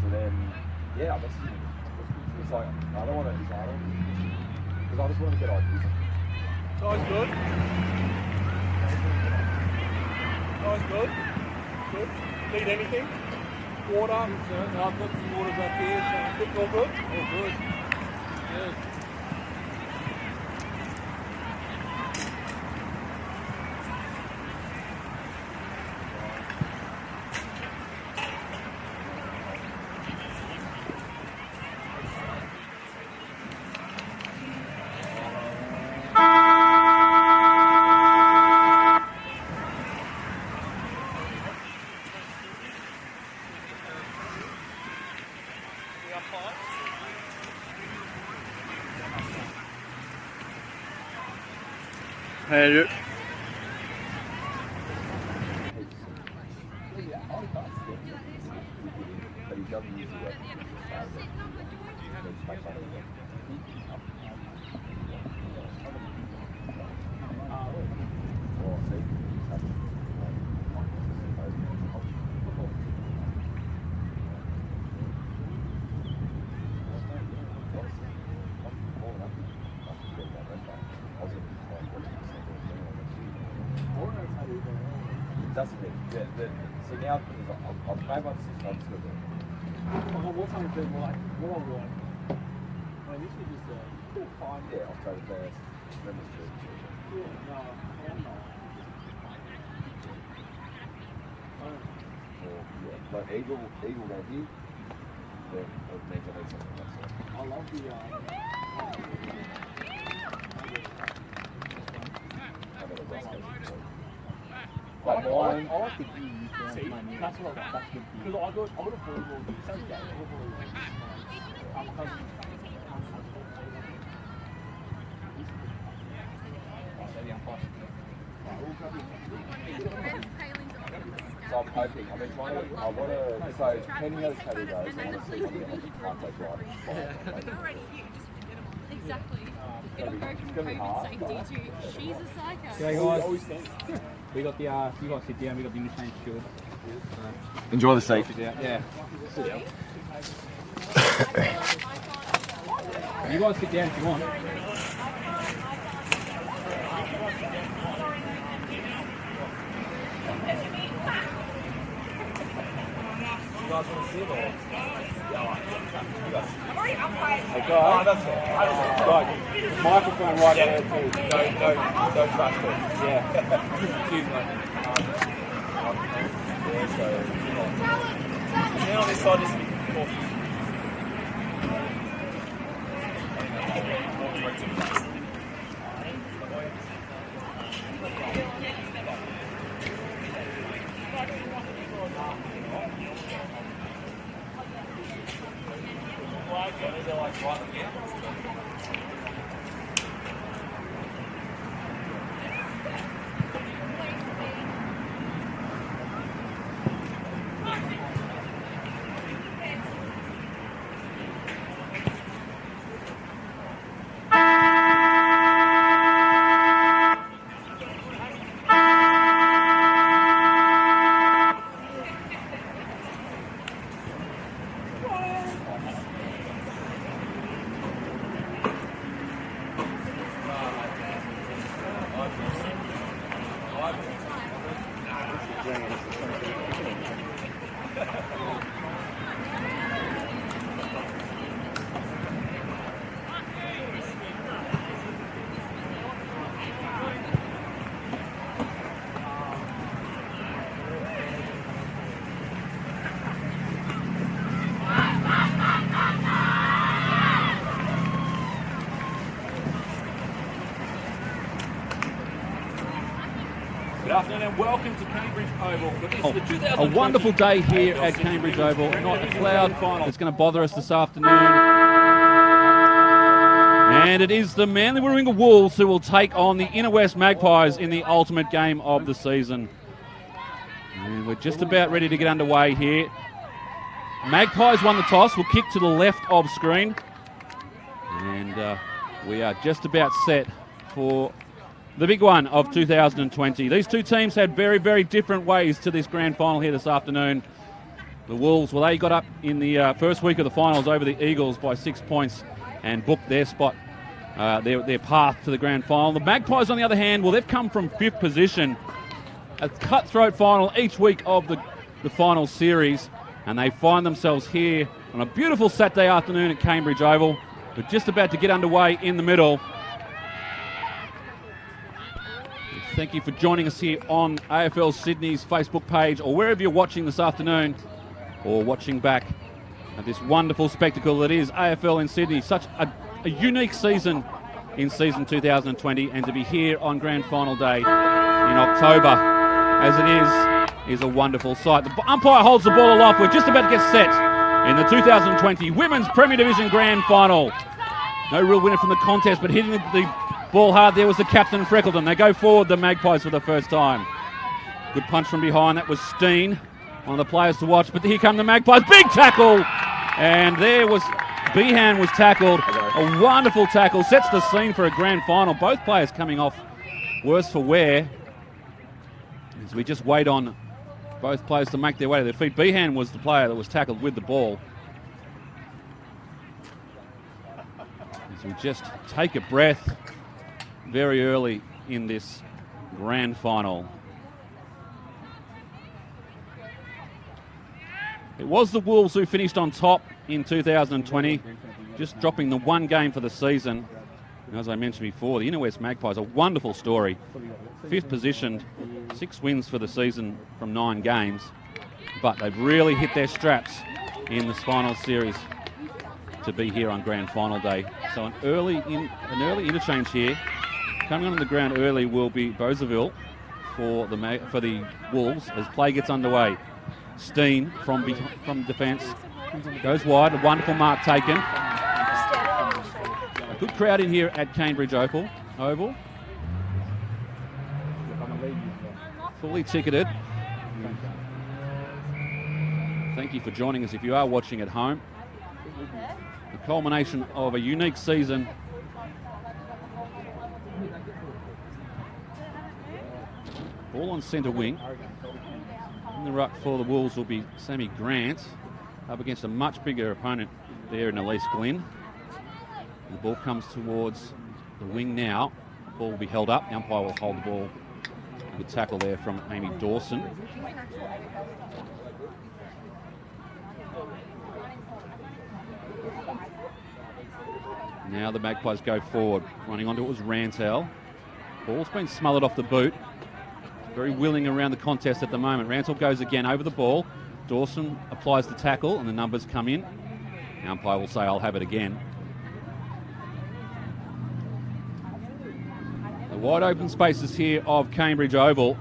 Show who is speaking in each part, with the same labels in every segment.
Speaker 1: So then, yeah, I messaged him. It's like, I don't want to, because I just want to get ideas.
Speaker 2: Guy's good. Guy's good. Good. Need anything? Water? No, I've got some water back here, so I think all good. All good. Good.
Speaker 3: Hey,
Speaker 1: But he doesn't use the word. Doesn't it? So now, I'll play by 6 months with it.
Speaker 2: What time is it like? What I want? I mean, this is just fine.
Speaker 1: Yeah, October 1st. Members Church.
Speaker 2: Yeah, no, I'm not.
Speaker 1: Like Eagle down here, then it means I need something like that.
Speaker 2: I love the
Speaker 1: But mine,
Speaker 2: I like the gear you found. See, that's what I like. Because I got a volleyball gear. Sounds like a volleyball.
Speaker 1: so I'm hoping, I've been trying to, I want to, so depending how this table goes, I want to see if I can get like contact right.
Speaker 4: Exactly. It'll go from COVID safety to she's a psycho.
Speaker 3: Yeah, guys. We got the, you guys sit down, we got the interchange steward.
Speaker 1: Enjoy the seat.
Speaker 3: Yeah. You guys sit down if you want.
Speaker 1: You guys want to sit or?
Speaker 2: I'm already upright. Okay. Oh, that's it.
Speaker 3: Right. Microphone right there too.
Speaker 1: No trust it.
Speaker 3: Yeah. Excuse me.
Speaker 1: Yeah, so,
Speaker 2: Now on this side, just be cautious.
Speaker 5: Good afternoon and welcome to Cambridge Oval. For this, the 2020
Speaker 3: A wonderful day here
Speaker 5: AFL
Speaker 3: at
Speaker 5: Sydney
Speaker 3: Cambridge
Speaker 5: Division
Speaker 3: Oval.
Speaker 5: Three
Speaker 3: Not a
Speaker 5: Grand
Speaker 3: cloud
Speaker 5: Final.
Speaker 3: that's going to bother us this afternoon. And it is the Manly Warringah Wolves who will take on the Inner West Magpies in the ultimate game of the season. And we're just about ready to get underway here. Magpies won the toss. We'll kick to the left of screen. And we are just about set for the big one of 2020. These two teams had very, very different ways to this grand final here this afternoon. The Wolves, well, they got up in the first week of the finals over the Eagles by 6 points and booked their spot, their path to the grand final. The Magpies, on the other hand, well, they've come from 5th position. A cutthroat final each week of the final series, and they find themselves here on a beautiful Saturday afternoon at Cambridge Oval. We're just about to get underway in the middle. Thank you for joining us here on AFL Sydney's Facebook page, or wherever you're watching this afternoon, or watching back at this wonderful spectacle that is AFL in Sydney. Such a unique season in season 2020, and to be here on grand final day in October, as it is a wonderful sight. The umpire holds the ball aloft. We're just about to get set in the 2020 Women's Premier Division Grand Final. No real winner from the contest, but hitting the ball hard there was the captain, Freckleton. They go forward, the Magpies, for the first time. Good punch from behind. That was Steen, one of the players to watch. But here come the Magpies. Big tackle! And there was Behan was tackled. A wonderful tackle. Sets the scene for a grand final. Both players coming off worse for wear. As we just wait on both players to make their way to their feet. Behan was the player that was tackled with the ball. As we just take a breath very early in this grand final. It was the Wolves who finished on top in 2020, just dropping the one game for the season. And as I mentioned before, the Inner West Magpies, a wonderful story. 5th positioned, 6 wins for the season from 9 games. But they've really hit their straps in this final series to be here on grand final day. So an early interchange here. Coming onto the ground early will be Bozeville for the Wolves as play gets underway. Steen from defence goes wide. A wonderful mark taken. A good crowd in here at Cambridge Oval. Fully ticketed. Thank you for joining us if you are watching at home. The culmination of a unique season. Ball on centre wing. In the ruck for the Wolves will be Sammy Grant, up against a much bigger opponent there in Elise Glynn. The ball comes towards the wing now. The ball will be held up. The umpire will hold the ball. Good tackle there from Amy Dawson. Now the Magpies go forward. Running onto it was Rantel. Ball's been smothered off the boot. Very willing around the contest at the moment. Rantel goes again over the ball. Dawson applies the tackle and the numbers come in. The umpire will say, I'll have it again. The wide open spaces here of Cambridge Oval.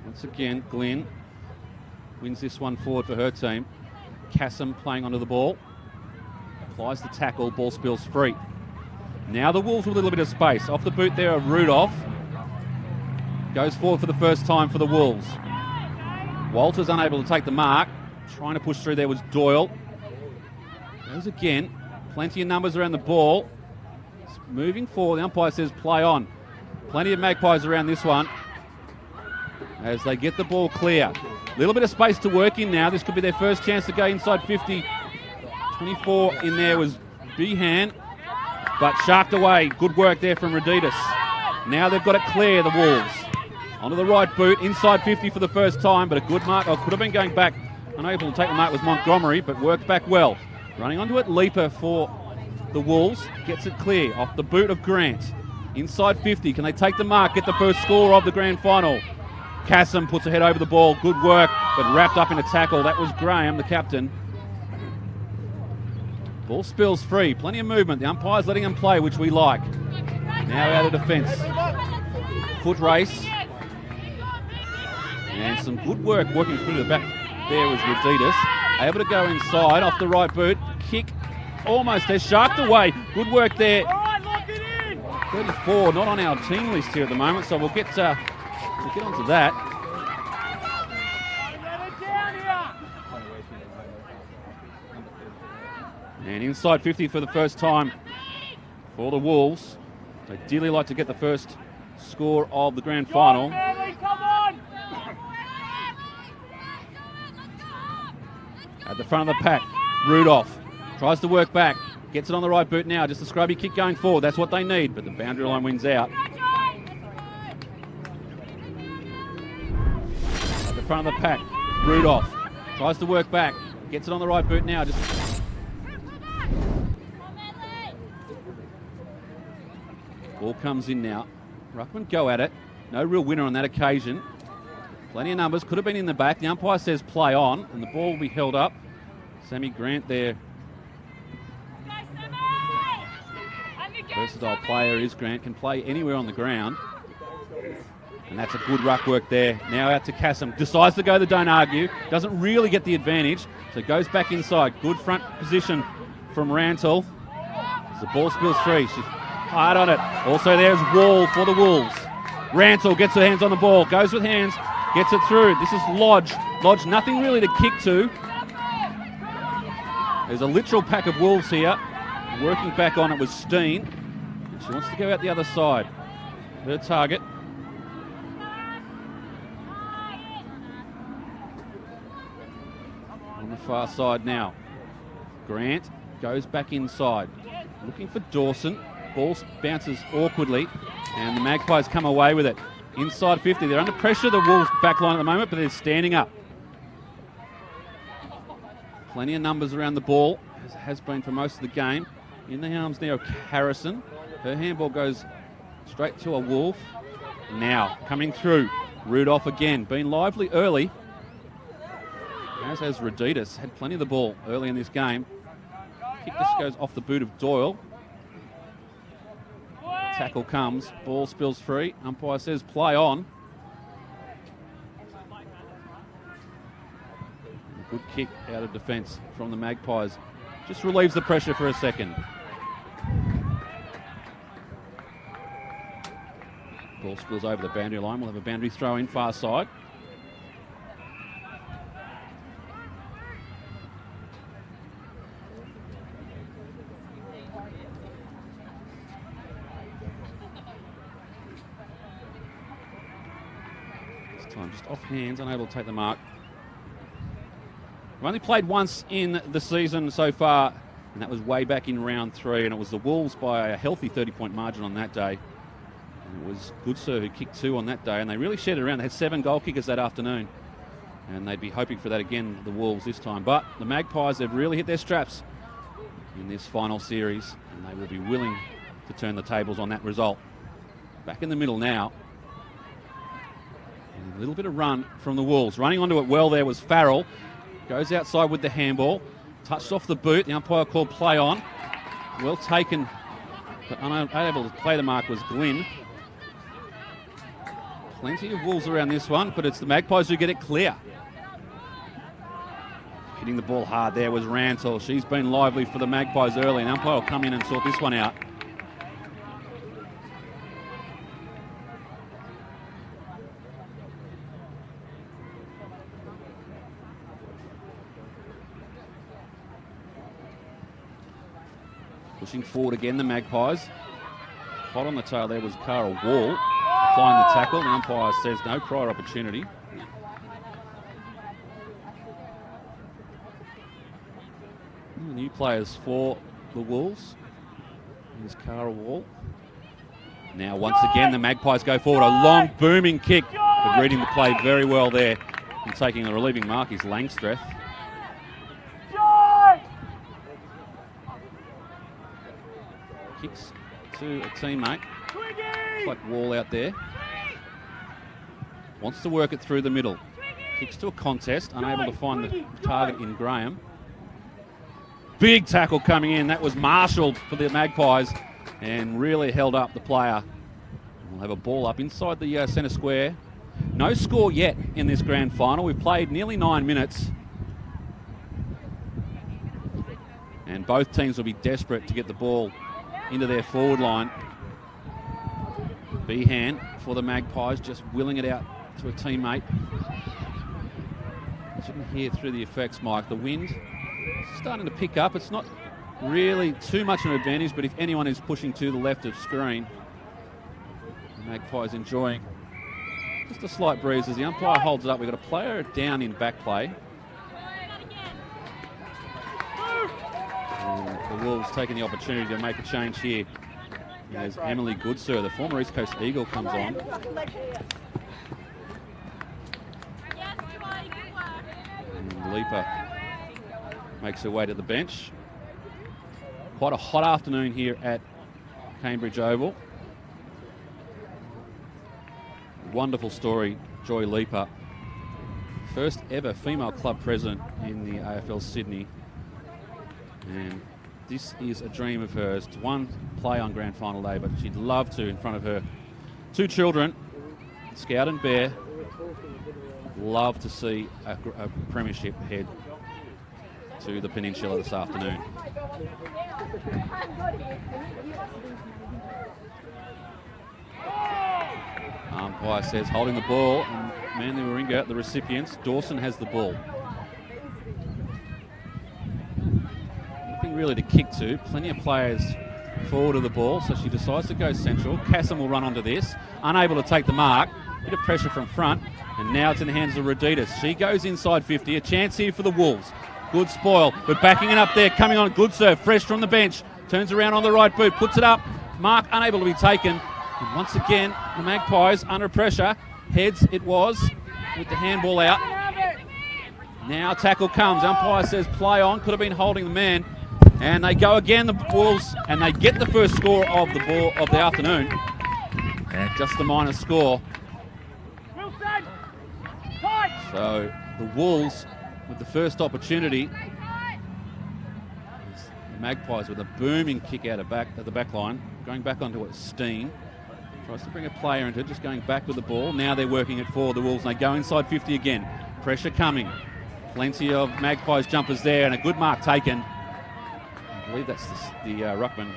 Speaker 3: Once again, Glynn wins this one forward for her team. Cassam playing onto the ball. Applies the tackle, ball spills free. Now the Wolves with a little bit of space. Off the boot there of Rudolph. Goes forward for the first time for the Wolves. Walters unable to take the mark. Trying to push through there was Doyle. Goes again. Plenty of numbers around the ball. It's moving forward. The umpire says play on. Plenty of Magpies around this one as they get the ball clear. A little bit of space to work in now. This could be their first chance to go inside 50. 24 in there was Behan, but sharked away. Good work there from Raditas. Now they've got it clear, the Wolves. Onto the right boot, inside 50 for the first time, but a good mark. Oh, could have been going back. Unable to take the mark was Montgomery, but worked back well. Running onto it, Leaper for the Wolves. Gets it clear off the boot of Grant. Inside 50, can they take the mark, get the first score of the grand final? Cassam puts a head over the ball. Good work, but wrapped up in a tackle. That was Graham, the captain. Ball spills free. Plenty of movement. The umpire's letting him play, which we like. Now out of defence. Foot race. And some good work working through the back. There was Raditas. Able to go inside off the right boot. Kick almost there. Sharked away. Good work there. 34, not on our team list here at the moment, so we'll get onto that. And inside 50 for the first time for the Wolves. They dearly like to get the first score of the grand final. At the front of the pack, Rudolph tries to work back, gets it on the right boot now, just a scrubby kick going forward, that's what they need, but the boundary line wins out. At the front of the pack, Rudolph tries to work back, gets it on the right boot now, just... Ball comes in now, Ruckman go at it, no real winner on that occasion. Plenty of numbers, could have been in the back. The umpire says play on, and the ball will be held up. Sammy Grant there. Versatile player is Grant, can play anywhere on the ground. And that's a good ruck work there. Now out to Kassam, decides to go the don't argue, doesn't really get the advantage, so goes back inside. Good front position from Rantle. As the ball spills free, she's hard on it. Also there's Wall for the Wolves. Rantle gets her hands on the ball, goes with hands, gets it through. This is Lodge. Lodge, nothing really to kick to. There's a literal pack of Wolves here. Working back on it was Steen. And she wants to go out the other side. Her target. On the far side now. Grant goes back inside. Looking for Dawson. Ball bounces awkwardly. And the Magpies come away with it. Inside 50. They're under pressure, the Wolves back line at the moment, but they're standing up. Plenty of numbers around the ball, as it has been for most of the game. In the arms now, Harrison. Her handball goes straight to a Wolf. Now, coming through. Rudolph again, been lively early. As has Raditas, had plenty of the ball early in this game. Kick just goes off the boot of Doyle. Tackle comes, ball spills free. Umpire says play on. A good kick out of defence from the Magpies. Just relieves the pressure for a second. Ball spills over the boundary line. We'll have a boundary throw in far side. Just off hands, unable to take the mark. We've only played once in the season so far, and that was way back in round 3, and it was the Wolves by a healthy 30-point margin on that day. And it was Goodsir who kicked 2 on that day, and they really shared it around. They had 7 goal kickers that afternoon, and they'd be hoping for that again, the Wolves, this time. But the Magpies have really hit their straps in this final series, and they will be willing to turn the tables on that result. Back in the middle now. A little bit of run from the Wolves. Running onto it well there was Farrell. Goes outside with the handball. Touched off the boot. The umpire called play on. Well taken, but unable to play the mark was Glynn. Plenty of Wolves around this one, but it's the Magpies who get it clear. Hitting the ball hard there was Rantle. She's been lively for the Magpies early, and umpire will come in and sort this one out. Pushing forward again, the Magpies. Hot on the tail there was Cara Wall. Applying the tackle. The umpire says no prior opportunity. New players for the Wolves. Here's Cara Wall. Now once again the Magpies go forward. A long booming kick. But reading the play very well there. And taking the relieving mark is Langstreth. Kicks to a teammate. It's like Wall out there. Wants to work it through the middle. Kicks to a contest, unable to find the target in Graham. Big tackle coming in. That was Marshall for the Magpies and really held up the player. We'll have a ball up inside the centre square. No score yet in this grand final. We've played nearly 9 minutes. And both teams will be desperate to get the ball into their forward line. Behan for the Magpies, just willing it out to a teammate. You shouldn't hear through the effects, Mike. The wind is starting to pick up. It's not really too much of an advantage, but if anyone is pushing to the left of screen, the Magpies enjoying just a slight breeze as the umpire holds it up. We've got a player down in back play. And the Wolves taking the opportunity to make a change here as Emily Goodsir, the former East Coast Eagle, comes on. And Leaper makes her way to the bench. Quite a hot afternoon here at Cambridge Oval. Wonderful story, Joy Leaper. First ever female club president in the AFL Sydney. And this is a dream of hers, to one, play on grand final day, but she'd love to in front of her two children, Scout and Bear. Love to see a premiership head to the peninsula this afternoon. Umpire says holding the ball, and Manly Warringah, the recipients. Dawson has the ball. Nothing really to kick to. Plenty of players forward of the ball, so she decides to go central. Cassim will run onto this, unable to take the mark. Bit of pressure from front, and now it's in the hands of Roditas. She goes inside 50. A chance here for the Wolves. Good spoil, but backing it up there, coming on, good serve, fresh from the bench. Turns around on the right boot, puts it up. Mark unable to be taken. And once again, the Magpies under pressure. Heads it was with the handball out. Now tackle comes. Umpire says play on. Could have been holding the man. And they go again, the Wolves, and they get the first score of the ball of the afternoon. And just the minor score. So the Wolves with the first opportunity. The Magpies with a booming kick out of the back line. Going back onto it, Steen. Tries to bring a player into it, just going back with the ball. Now they're working it for the Wolves, and they go inside 50 again. Pressure coming. Plenty of Magpies jumpers there, and a good mark taken. I believe that's the ruckman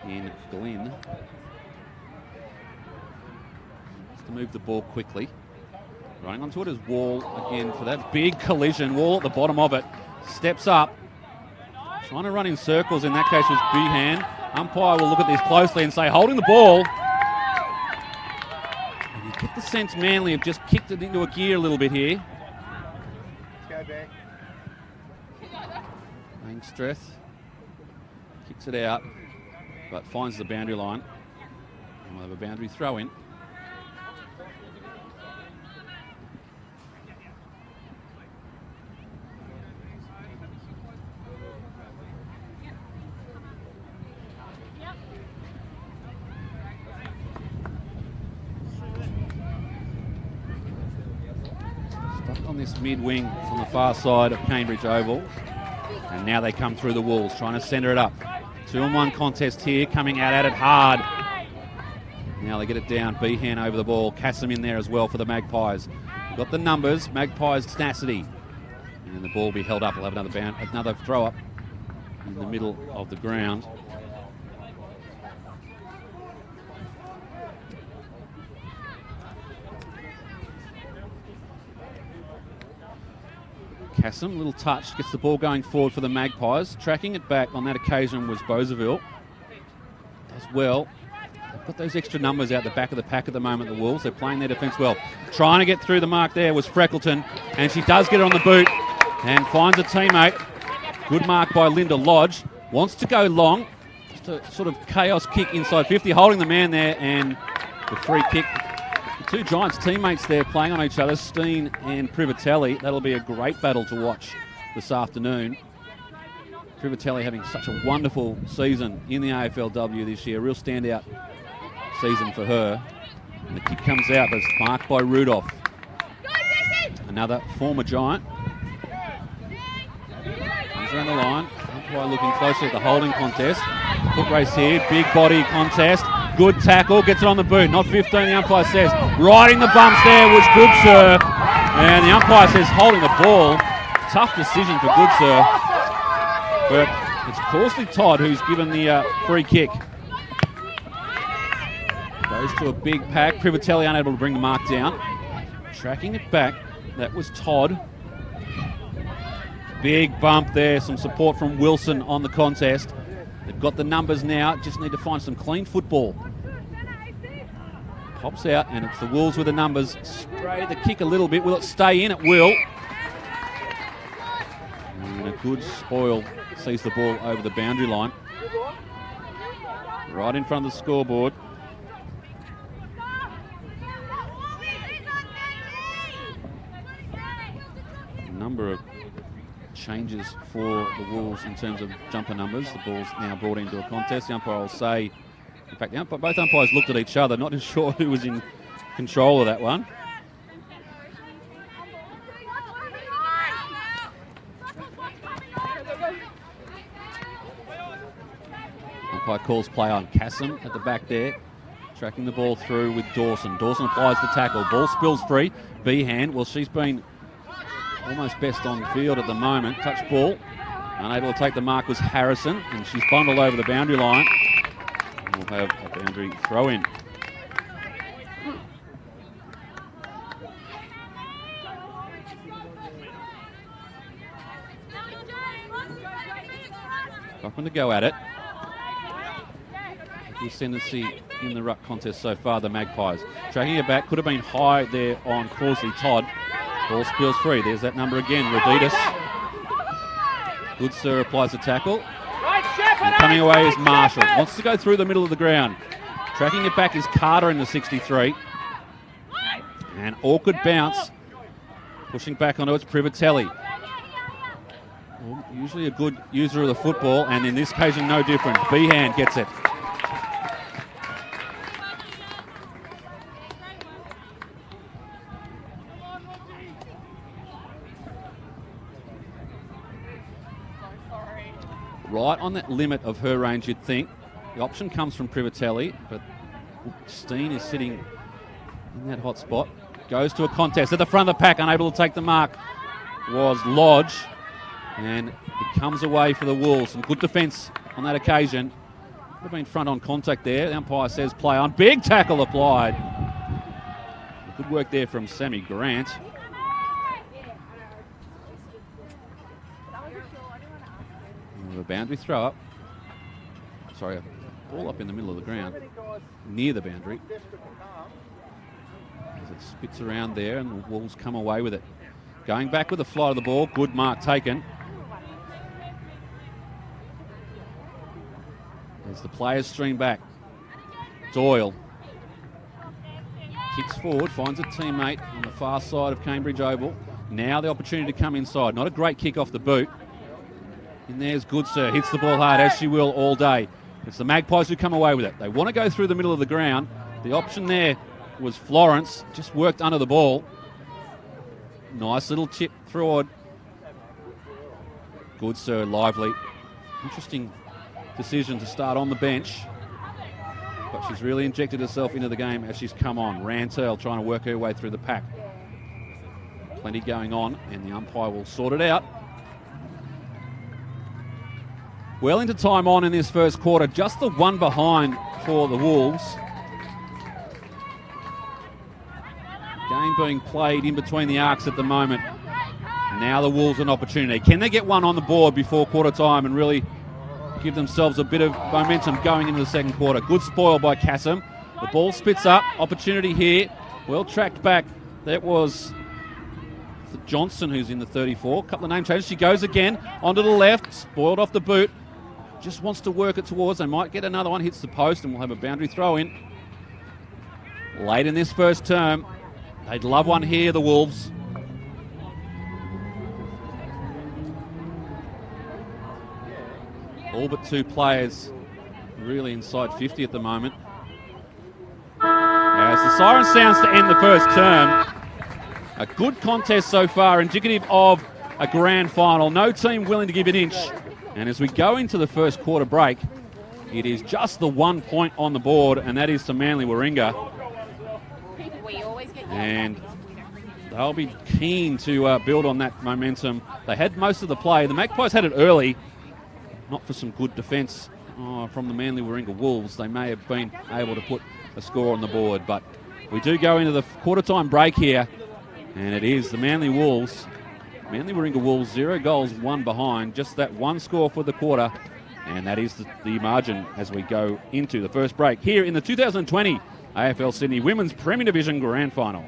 Speaker 3: in Glenn. Just to move the ball quickly. Running onto it is Wall again for that big collision. Wall at the bottom of it. Steps up. Trying to run in circles, in that case was Behan. Umpire will look at this closely and say, holding the ball. And you get the sense Manly have just kicked it into a gear a little bit here.
Speaker 2: Let's go back.
Speaker 3: Langstreth kicks it out, but finds the boundary line. And we'll have a boundary throw in. On this mid-wing from the far side of Cambridge Oval. And now they come through the Wolves, trying to centre it up. 2-on-1 contest here, coming out at it hard. Now they get it down, Behan over the ball. Cassim in there as well for the Magpies. Got the numbers, Magpies tenacity. And then the ball will be held up. We'll have another throw up in the middle of the ground. Cassim, little touch, gets the ball going forward for the Magpies. Tracking it back on that occasion was Boseville. Does well. They've got those extra numbers out the back of the pack at the moment, the Wolves. They're playing their defence well. Trying to get through the mark there was Freckleton, and she does get it on the boot and finds a teammate. Good mark by Linda Lodge. Wants to go long. Just a sort of chaos kick inside 50, holding the man there, and the free kick. Two Giants teammates there playing on each other, Steen and Privatelli. That'll be a great battle to watch this afternoon. Privatelli having such a wonderful season in the AFLW this year. Real standout season for her. And the kick comes out, but it's marked by Rudolph. Another former Giant. Comes around the line. Umpire looking closely at the holding contest. Foot race here, big body contest. Good tackle, gets it on the boot. Not 15, the umpire says. Riding the bumps there was Goodsir. And the umpire says holding the ball. Tough decision for Goodsir. But it's Corsley Todd who's given the free kick. Goes to a big pack. Privatelli unable to bring the mark down. Tracking it back. That was Todd. Big bump there, some support from Wilson on the contest. They've got the numbers now, just need to find some clean football. Pops out, and it's the Wolves with the numbers. Spray the kick a little bit. Will it stay in? It will. And a good spoil sees the ball over the boundary line. Right in front of the scoreboard. A number of changes for the Wolves in terms of jumper numbers. The ball's now brought into a contest. The umpire will say, in fact, both umpires looked at each other, not sure who was in control of that one. Umpire calls play on Kassam at the back there, tracking the ball through with Dawson. Dawson applies the tackle. Ball spills free. Behan, well, she's been almost best on field at the moment. Touch ball. Unable to take the mark was Harrison, and she's bundled over the boundary line. And we'll have a boundary throw in. Brockman to go at it. The ascendancy in the ruck contest so far, the Magpies. Tracking it back, could have been high there on Crossley Todd. Ball spills free. There's that number again, Raditas. Good Sir applies the tackle. And coming away is Marshall. Wants to go through the middle of the ground. Tracking it back is Carter in the 63. And awkward bounce. Pushing back onto it's Privatelli. Well, usually a good user of the football, and in this occasion no different. Behan gets it. Right on that limit of her range, you'd think. The option comes from Privatelli, but Steen is sitting in that hot spot. Goes to a contest at the front of the pack, unable to take the mark was Lodge, and it comes away for the Wolves. Some good defence on that occasion. Could have been front on contact there. The umpire says play on. Big tackle applied. Good work there from Sammy Grant. A boundary throw up. Sorry, a ball up in the middle of the ground, near the boundary. As it spits around there, and the Wolves come away with it. Going back with the flight of the ball, good mark taken. As the players stream back, Doyle kicks forward, finds a teammate on the far side of Cambridge Oval. Now the opportunity to come inside. Not a great kick off the boot. And there's Good Sir, hits the ball hard, as she will all day. It's the Magpies who come away with it. They want to go through the middle of the ground. The option there was Florence, just worked under the ball. Nice little chip forward. Good Sir, lively. Interesting decision to start on the bench. But she's really injected herself into the game as she's come on. Rantel trying to work her way through the pack. Plenty going on, and the umpire will sort it out. Well into time on in this first quarter, just the one behind for the Wolves. Game being played in between the arcs at the moment. Now the Wolves an opportunity. Can they get one on the board before quarter time and really give themselves a bit of momentum going into the second quarter? Good spoil by Kassam. The ball spits up. Opportunity here. Well tracked back. That was Johnson, who's in the 34. Couple of name changes. She goes again onto the left. Spoiled off the boot. Just wants to work it towards. They might get another one. Hits the post, and we'll have a boundary throw in. Late in this first term. They'd love one here, the Wolves. All but two players really inside 50 at the moment. As the siren sounds to end the first term. A good contest so far, indicative of a grand final. No team willing to give an inch. And as we go into the first quarter break, it is just the 1 point on the board, and that is to Manly Warringah. And they'll be keen to build on that momentum. They had most of the play. The Magpies had it early, not for some good defence from the Manly Warringah Wolves. They may have been able to put a score on the board, but we do go into the quarter time break here, and it is the Manly Wolves Manly Warringah Wolves 0 goals, 1 behind. Just that one score for the quarter. And that is the margin as we go into the first break here in the 2020 AFL Sydney Women's Premier Division Grand Final.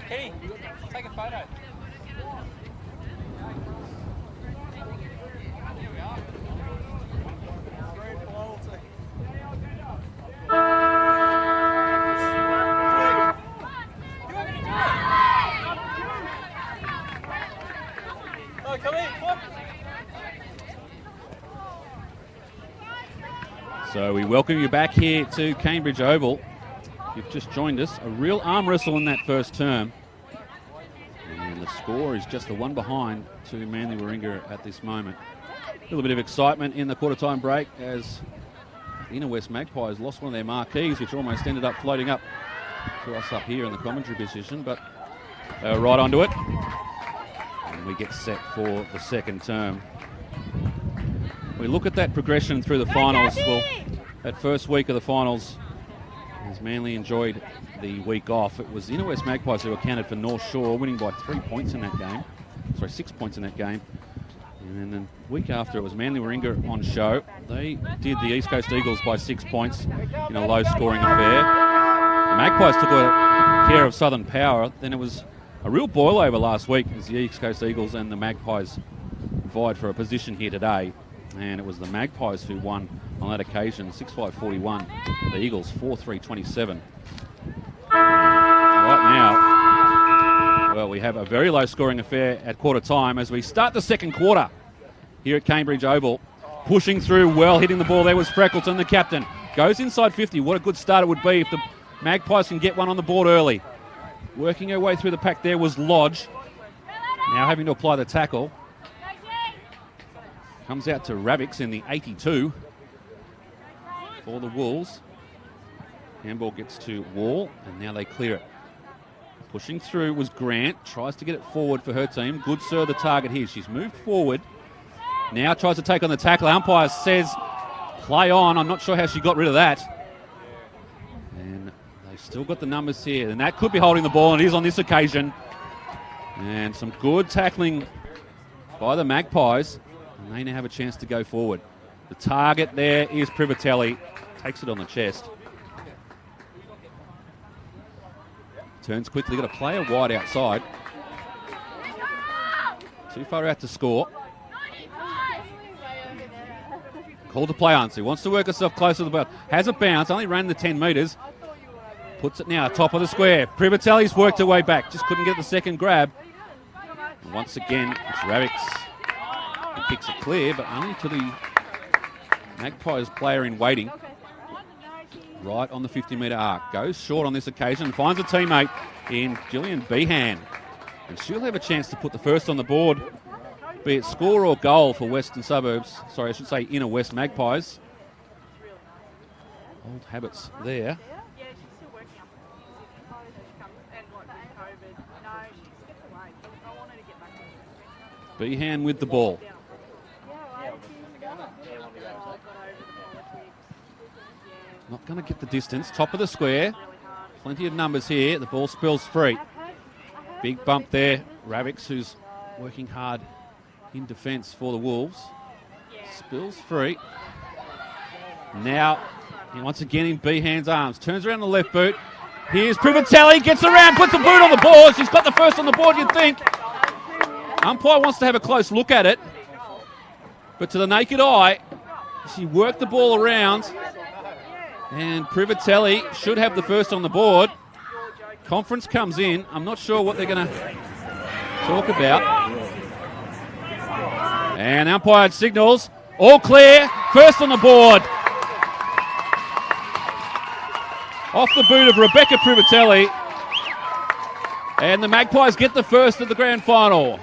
Speaker 2: Kenny, take a photo. Oh, come in, come on.
Speaker 3: So we welcome you back here to Cambridge Oval. You've just joined us. A real arm wrestle in that first term. And the score is just the one behind to Manly Warringah at this moment. A little bit of excitement in the quarter-time break as Inner West Magpies lost one of their marquees, which almost ended up floating up to us up here in the commentary position, but they were right onto it. And we get set for the second term. We look at that progression through the finals. Well, that first week of the finals, as Manly enjoyed the week off, it was the Inner West Magpies who accounted for North Shore, winning by 3 points in that game. Sorry, 6 points in that game. And then the week after, it was Manly Warringah on show. They did the East Coast Eagles by 6 points in a low-scoring affair. The Magpies took care of Southern Power. Then it was a real boil-over last week as the East Coast Eagles and the Magpies vied for a position here today. And it was the Magpies who won on that occasion, 6-5-41. The Eagles, 4-3-27. Right now, well, we have a very low-scoring affair at quarter time as we start the second quarter here at Cambridge Oval. Pushing through well, hitting the ball there was Freckleton, the captain. Goes inside 50. What a good start it would be if the Magpies can get one on the board early. Working her way through the pack there was Lodge. Now having to apply the tackle. Comes out to Ravix in the 82 for the Wolves. Handball gets to Wall, and now they clear it. Pushing through was Grant. Tries to get it forward for her team. Good Sir, the target here. She's moved forward. Now tries to take on the tackle. Umpire says play on. I'm not sure how she got rid of that. And they've still got the numbers here. And that could be holding the ball, and it is on this occasion. And some good tackling by the Magpies. And they now have a chance to go forward. The target there is Privatelli. Takes it on the chest. Turns quickly. Got a player wide outside. Too far out to score. Call to play on. So he wants to work herself closer to the ball. Has a bounce. Only ran the 10 metres. Puts it now top of the square. Privatelli's worked her way back. Just couldn't get the second grab. And once again, it's Ravix. He kicks it clear, but only to the Magpies player in waiting. Right on the 50-metre arc. Goes short on this occasion. Finds a teammate in Gillian Behan. And she'll have a chance to put the first on the board, be it score or goal for Western Suburbs. Sorry, I should say Inner West Magpies. Old habits there. Behan with the ball. Not going to get the distance. Top of the square. Plenty of numbers here. The ball spills free. Big bump there. Ravix, who's working hard in defence for the Wolves. Spills free. Now, once again in Behan's arms. Turns around the left boot. Here's Privatelli. Gets around. Puts the boot on the board. She's got the first on the board, you'd think. Umpire wants to have a close look at it. But to the naked eye, she worked the ball around. And Privatelli should have the first on the board. Conference comes in. I'm not sure what they're going to talk about. And umpire signals. All clear. First on the board. Off the boot of Rebecca Privatelli. And the Magpies get the first of the grand final.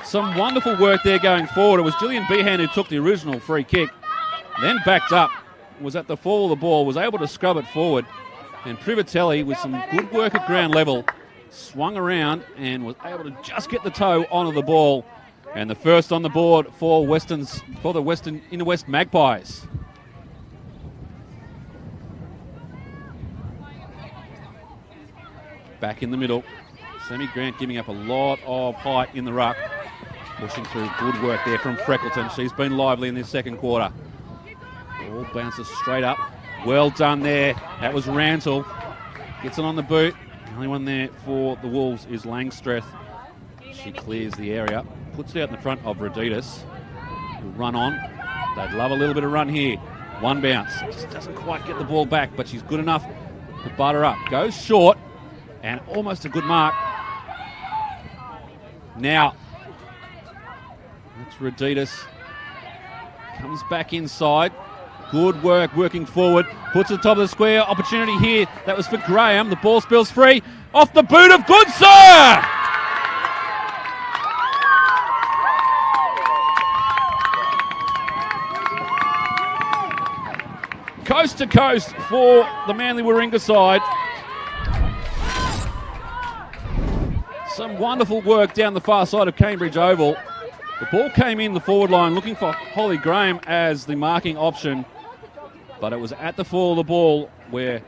Speaker 3: Some wonderful work there going forward. It was Gillian Behan who took the original free kick. Then backed up. Was at the fall of the ball, was able to scrub it forward, and Privatelli with some good work at ground level swung around and was able to just get the toe onto the ball, and the first on the board for the Western Inner West Magpies. Back in the middle, Sammy Grant giving up a lot of height in the ruck, pushing through. Good work there from Freckleton. She's been lively in this second quarter. Ball bounces straight up. Well done there. That was Rantle. Gets it on the boot. The only one there for the Wolves is Langstreth. She clears the area. Puts it out in the front of Raditas. Run on. They'd love a little bit of run here. One bounce. Just doesn't quite get the ball back, but she's good enough to butter up. Goes short. And almost a good mark. Now, that's Raditas. Comes back inside. Good work, working forward. Puts it at the top of the square. Opportunity here. That was for Graham. The ball spills free. Off the boot of Good Sir! Coast to coast for the Manly Warringah side. Some wonderful work down the far side of Cambridge Oval. The ball came in the forward line looking for Holly Graham as the marking option. But it was at the fall of the ball where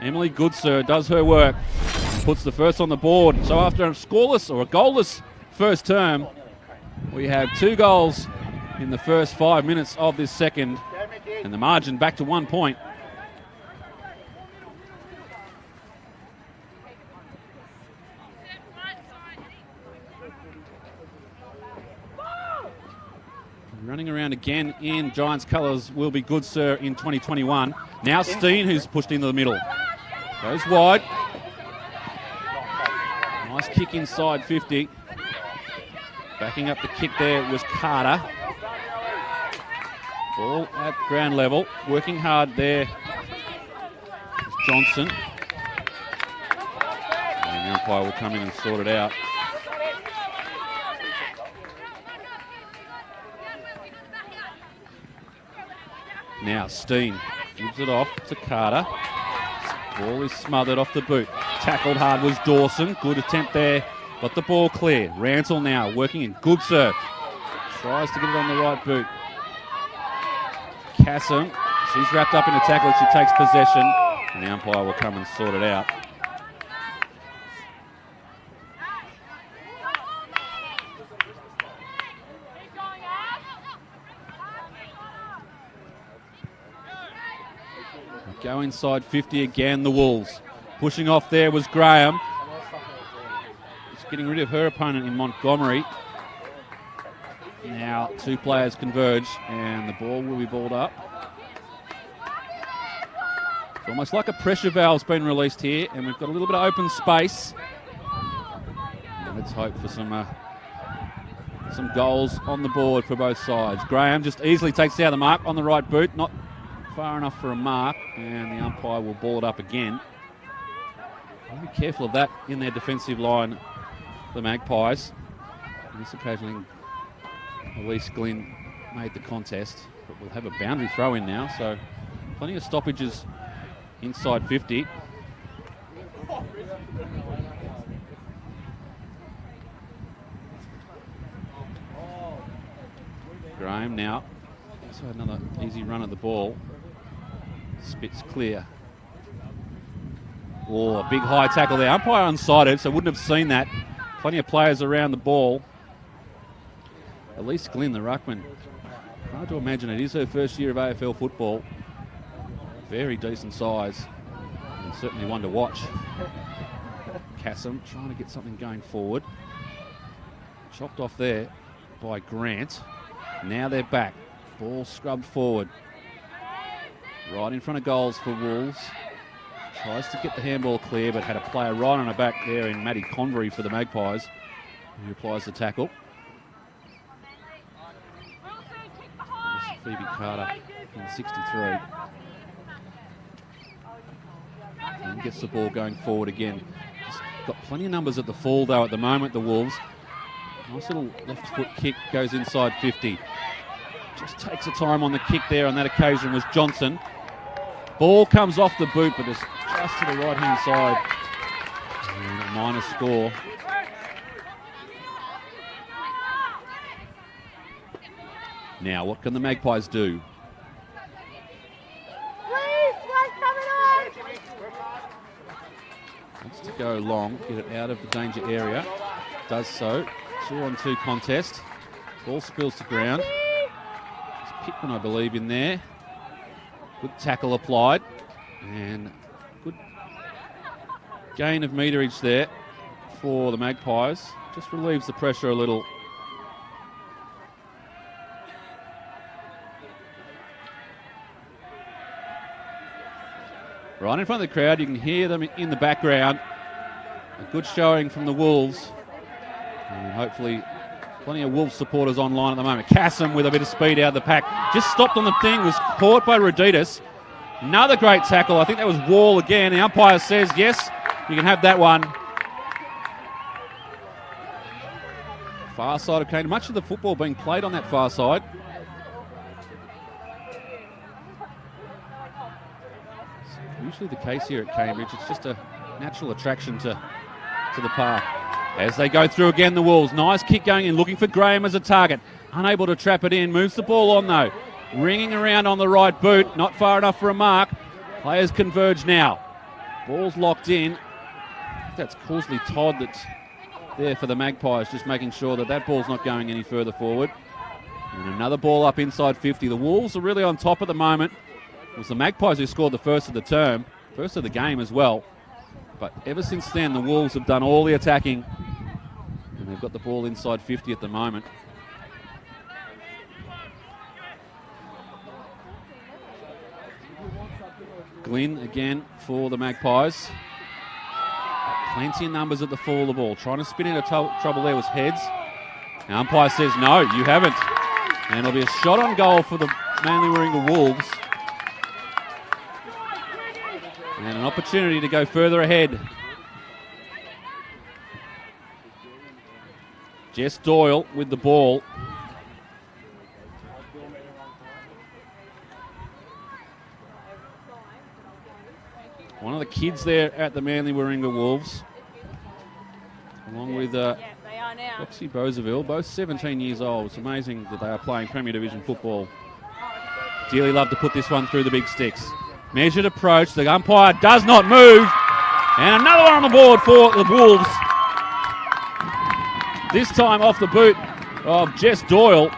Speaker 3: Emily Goodsir does her work, puts the first on the board. So after a scoreless or a goalless first term, we have 2 goals in the first 5 minutes of this second, and the margin back to 1 point. Running around again in Giants colours will be Goodsir in 2021. Now Steen, who's pushed into the middle. Goes wide. Nice kick inside 50. Backing up the kick there was Carter. Ball at ground level. Working hard there is Johnson. And the umpire will come in and sort it out. Now Steen gives it off to Carter. Ball is smothered off the boot. Tackled hard was Dawson. Good attempt there. Got the ball clear. Rantle now working in. Good serve. Tries to get it on the right boot. Cassim, she's wrapped up in a tackle. She takes possession. And the umpire will come and sort it out. Go inside 50 again, the Wolves. Pushing off there was Graham. Just getting rid of her opponent in Montgomery. Now 2 players converge and the ball will be balled up. It's almost like a pressure valve's been released here and we've got a little bit of open space. And let's hope for some goals on the board for both sides. Graham just easily takes out the mark on the right boot. Not far enough for a mark, and the umpire will ball it up again. I'll be careful of that in their defensive line, the Magpies. On this occasion, Elise Glynn made the contest, but we'll have a boundary throw in now, so plenty of stoppages inside 50. Graham now, so another easy run of the ball. Spits clear. Oh, a big high tackle there. Umpire unsighted, so wouldn't have seen that. Plenty of players around the ball. Elise Glynn, the ruckman. Hard to imagine it is her first year of AFL football. Very decent size. And certainly one to watch. Cassim trying to get something going forward. Chopped off there by Grant. Now they're back. Ball scrubbed forward. Right in front of goals for Wolves. Tries to get the handball clear, but had a player right on her back there in Maddie Convery for the Magpies, who applies the tackle. Phoebe Carter in 63. And gets the ball going forward again. Just got plenty of numbers at the full, though, at the moment, the Wolves. Nice little left foot kick, goes inside 50. Just takes a time on the kick there on that occasion was Johnson. Ball comes off the boot, but it's just to the right-hand side. And a minor score. Now, what can the Magpies do? Wants to go long, get it out of the danger area. Does so. 2-on-2 contest. Ball spills to ground. It's Pittman, I believe, in there. Good tackle applied. And good gain of meterage there for the Magpies. Just relieves the pressure a little. Right in front of the crowd, you can hear them in the background. A good showing from the Wolves. And hopefully plenty of Wolves supporters online at the moment. Cassim with a bit of speed out of the pack. Just stopped on the thing, was caught by Roditas. Another great tackle. I think that was Wall again. The umpire says, yes, you can have that one. Far side of Cambridge. Much of the football being played on that far side. Usually the case here at Cambridge. It's just a natural attraction to the park. As they go through again, the Wolves. Nice kick going in, looking for Graham as a target. Unable to trap it in. Moves the ball on, though. Ringing around on the right boot. Not far enough for a mark. Players converge now. Ball's locked in. That's Causley Todd that's there for the Magpies, just making sure that that ball's not going any further forward. And another ball up inside 50. The Wolves are really on top at the moment. It was the Magpies who scored the first of the term, first of the game as well. But ever since then, the Wolves have done all the attacking. And they've got the ball inside 50 at the moment. Glynn again for the Magpies. Plenty of numbers at the fall of the ball. Trying to spin into trouble there was Heads. The umpire says, no, you haven't. And it'll be a shot on goal for the Manly Warringah Wolves. And an opportunity to go further ahead. Jess Doyle with the ball. kids there at the Manly Warringah Wolves, along with
Speaker 4: They are now.
Speaker 3: Roxy Boseville, both 17 years old. It's amazing that they are playing Premier Division football. Dearly love to put this one through the big sticks. Measured approach, the umpire does not move, and another one on the board for the Wolves. This time off the boot of Jess Doyle.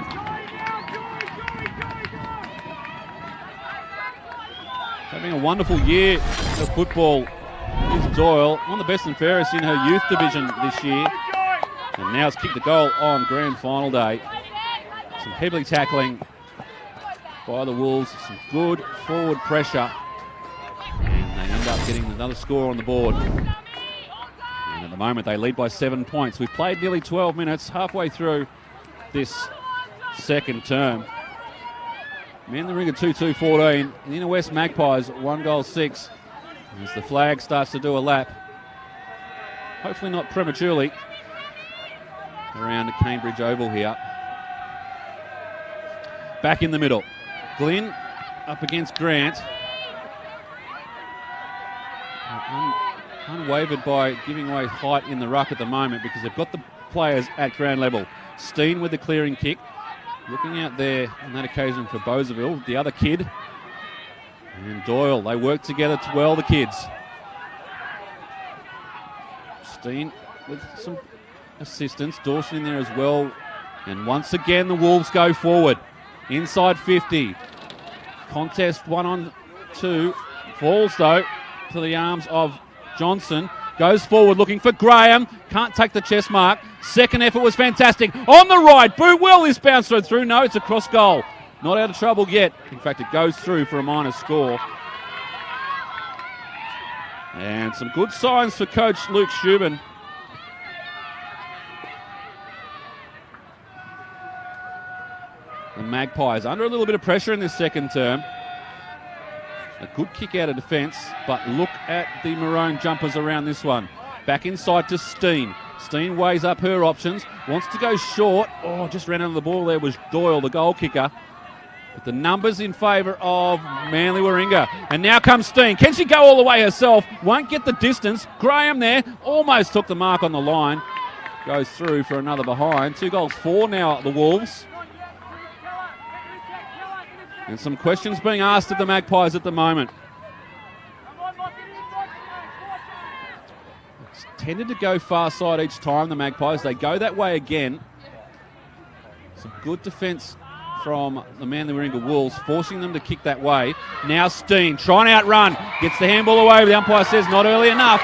Speaker 3: Having a wonderful year of football is Doyle, one of the best and fairest in her youth division this year. And now has kicked the goal on grand final day. Some heavily tackling by the Wolves, some good forward pressure. And they end up getting another score on the board. And at the moment they lead by 7 points. We've played nearly 12 minutes, halfway through this second term. Manly Warringah 2-2-14. And Inner West Magpies 1-6. As the flag starts to do a lap. Hopefully not prematurely. Around the Cambridge Oval here. Back in the middle. Glynn up against Grant. Unwavered by giving away height in the ruck at the moment because they've got the players at ground level. Steen with the clearing kick. Looking out there on that occasion for Boseville, the other kid. And Doyle, they work together well, the kids. Steen with some assistance. Dawson in there as well. And once again, the Wolves go forward. Inside 50. Contest 1-on-2. Falls, though, to the arms of Johnson. Goes forward looking for Graham. Can't take the chest mark. Second effort was fantastic. On the right. Boot will this bounce through. No, it's a cross goal. Not out of trouble yet. In fact, it goes through for a minor score. And some good signs for coach Luke Shubin. The Magpies under a little bit of pressure in this second term. A good kick out of defence, but look at the maroon jumpers around this one. Back inside to Steen. Steen weighs up her options, wants to go short. Oh, just ran under the ball there was Doyle, the goal kicker. But the numbers in favour of Manly Warringah. And now comes Steen. Can she go all the way herself? Won't get the distance. Graham there, almost took the mark on the line. Goes through for another behind. 2-4 now at the Wolves. And some questions being asked of the Magpies at the moment. It's tended to go far side each time, the Magpies. They go that way again. Some good defence from the Manly Warringah Wolves, forcing them to kick that way. Now Steen trying to outrun. Gets the handball away, but the umpire says not early enough.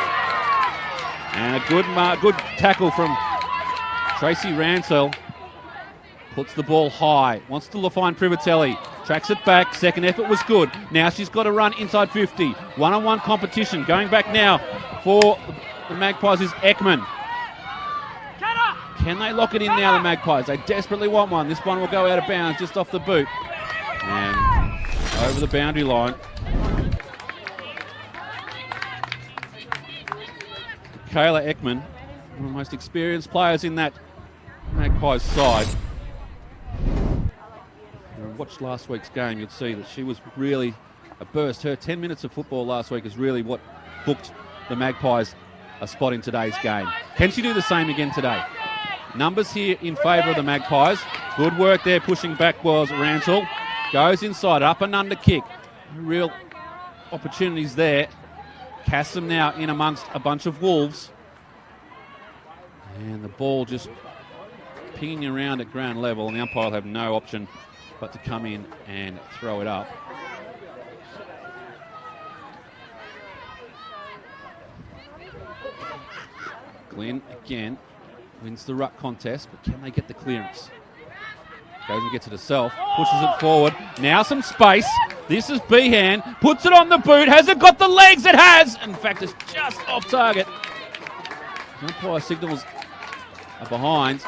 Speaker 3: And a good tackle from Tracy Ransell. Puts the ball high. Wants to find Privatelli. Tracks it back. Second effort was good. Now she's got to run inside 50. One-on-one competition. Going back now for the Magpies is Ekman. Can they lock it in now, the Magpies? They desperately want one. This one will go out of bounds just off the boot. And over the boundary line. Kayla Ekman, one of the most experienced players in that Magpies side. Watched last week's game, you'd see that she was really a burst. Her 10 minutes of football last week is really what booked the Magpies a spot in today's game. Can she do the same again today? Numbers here in favour of the Magpies. Good work there, pushing back was Ransell. Goes inside, up and under kick. Real opportunities there. Cassim now in amongst a bunch of Wolves. And the ball just pinging around at ground level, and the umpire will have no option but to come in and throw it up. Glenn again wins the ruck contest, but can they get the clearance? Goes and gets it herself, pushes it forward. Now some space. This is Behan, puts it on the boot. Has it got the legs? It has. In fact, it's just off target. Umpire signals are behind.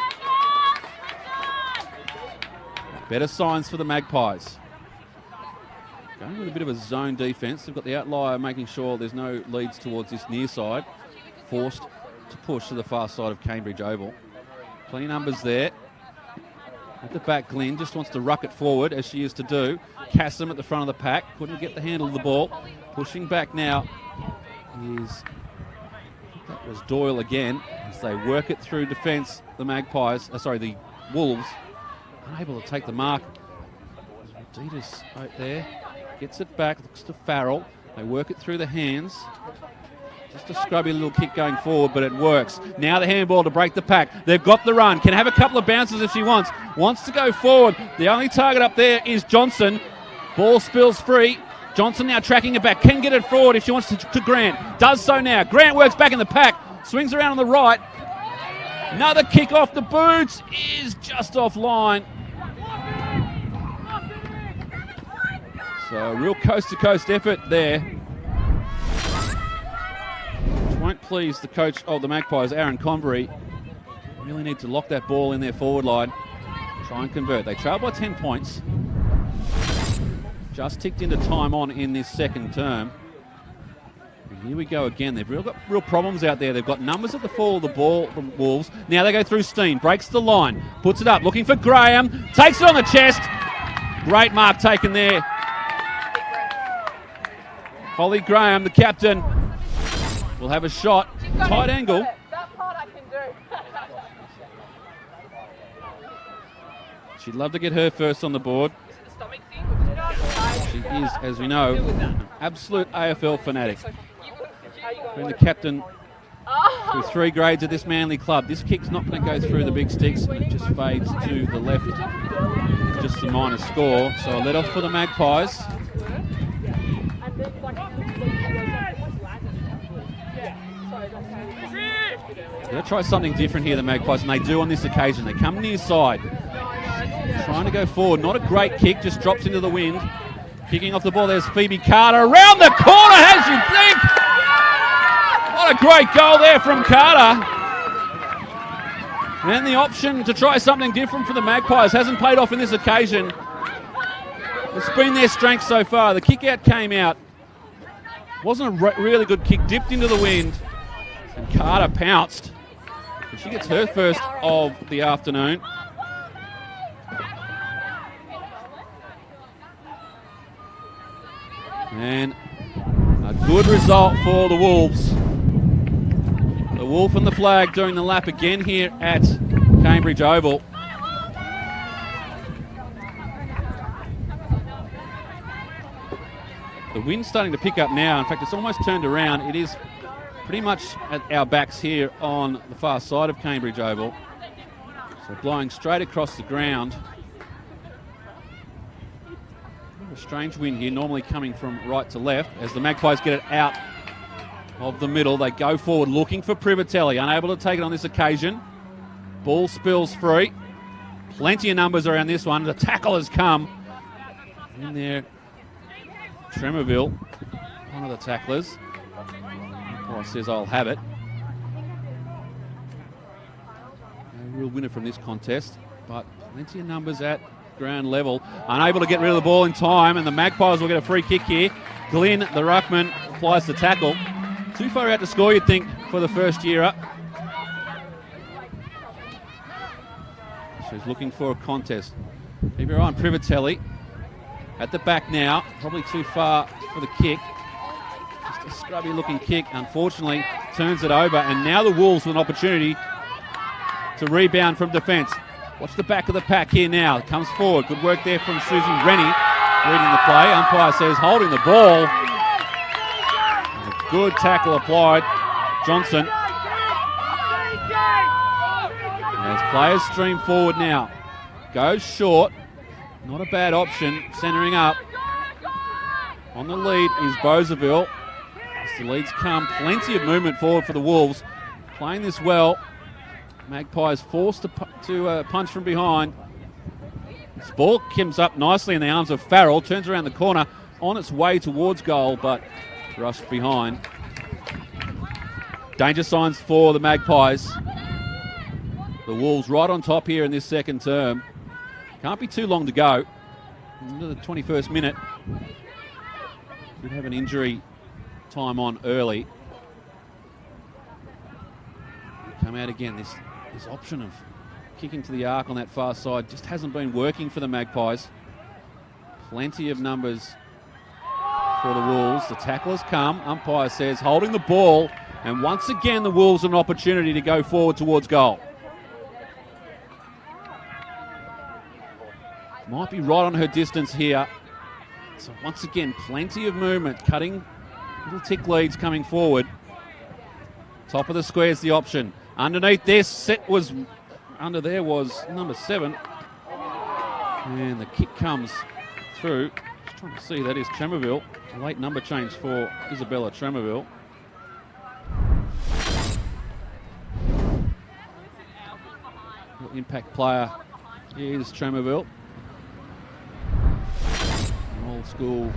Speaker 3: Better signs for the Magpies. Going with a bit of a zone defence. They've got the outlier making sure there's no leads towards this near side. Forced to push to the far side of Cambridge Oval. Plenty numbers there. At the back, Glynn just wants to ruck it forward, as she used to do. Cassim at the front of the pack. Couldn't get the handle of the ball. Pushing back now is, that was Doyle again, as they work it through defence, the Magpies, the Wolves, unable to take the mark. Adidas out there, gets it back, looks to Farrell. They work it through the hands. Just a scrubby little kick going forward, but it works. Now the handball to break the pack. They've got the run. Can have a couple of bounces if she wants. Wants to go forward. The only target up there is Johnson. Ball spills free. Johnson now tracking it back. Can get it forward if she wants to Grant. Does so now. Grant works back in the pack. Swings around on the right. Another kick off the boots is just offline. So a real coast-to-coast effort there. Which won't please the coach of the Magpies, Aaron Convery. Really need to lock that ball in their forward line. Try and convert. They trail by 10 points. Just ticked into time on in this second term. And here we go again. They've got real problems out there. They've got numbers at the fall of the ball from Wolves. Now they go through Steen. Breaks the line. Puts it up. Looking for Graham. Takes it on the chest. Great mark taken there. Holly Graham, the captain, will have a shot. Tight angle.
Speaker 4: That part I can do.
Speaker 3: She'd love to get her first on the board. She is, as we know, an absolute AFL fanatic. Been the captain through 3 grades of this Manly club. This kick's not going to go through the big sticks. It just fades to the left. Just a minor score. So a let off for the Magpies. They're going to try something different here, the Magpies, and they do on this occasion. They come near side. Trying to go forward. Not a great kick, just drops into the wind. Kicking off the ball, there's Phoebe Carter. Around the corner, as you think! What a great goal there from Carter. And the option to try something different for the Magpies hasn't paid off in this occasion. It's been their strength so far. The kick out came out. Wasn't a really good kick, dipped into the wind. And Carter pounced. And she gets her first of the afternoon. And a good result for the Wolves. The Wolf and the flag doing the lap again here at Cambridge Oval. The wind's starting to pick up now. In fact, it's almost turned around. It is pretty much at our backs here on the far side of Cambridge Oval. So blowing straight across the ground. A strange wind here, normally coming from right to left. As the Magpies get it out of the middle, they go forward looking for Privatelli. Unable to take it on this occasion. Ball spills free. Plenty of numbers around this one. The tackle has come. In there, Tremorville, one of the tacklers. Says I'll have it. No real winner from this contest, but plenty of numbers at ground level. Unable to get rid of the ball in time, and the Magpies will get a free kick here. Glynn, the ruckman, applies the tackle. Too far out to score, you'd think, for the first year up. She's looking for a contest. Keep your eye on Privatelli. At the back now, probably too far for the kick. Just a scrubby looking kick, unfortunately, turns it over, and now the Wolves with an opportunity to rebound from defence. Watch the back of the pack here now. Comes forward. Good work there from Susie Rennie, reading the play. Umpire says holding the ball. And a good tackle applied. Johnson. As players stream forward now. Goes short. Not a bad option. Centering up. On the lead is Bozeville. As the leads come, plenty of movement forward for the Wolves. Playing this well. Magpies forced to punch from behind. This ball comes up nicely in the arms of Farrell. Turns around the corner on its way towards goal, but rushed behind. Danger signs for the Magpies. The Wolves right on top here in this second term. Can't be too long to go. Into the 21st minute. Could have an injury time on early. Come out again. This option of kicking to the arc on that far side just hasn't been working for the Magpies. Plenty of numbers for the Wolves. The tackle has come. Umpire says holding the ball. And once again, the Wolves an opportunity to go forward towards goal. Might be right on her distance here. So once again, plenty of movement, cutting little tick leads coming forward. Top of the square is the option. Underneath this, set was, under there was number 7. And the kick comes through. Just trying to see, that is Tremorville. A late number change for Isabella Tremorville. Impact player is Tremorville. An old school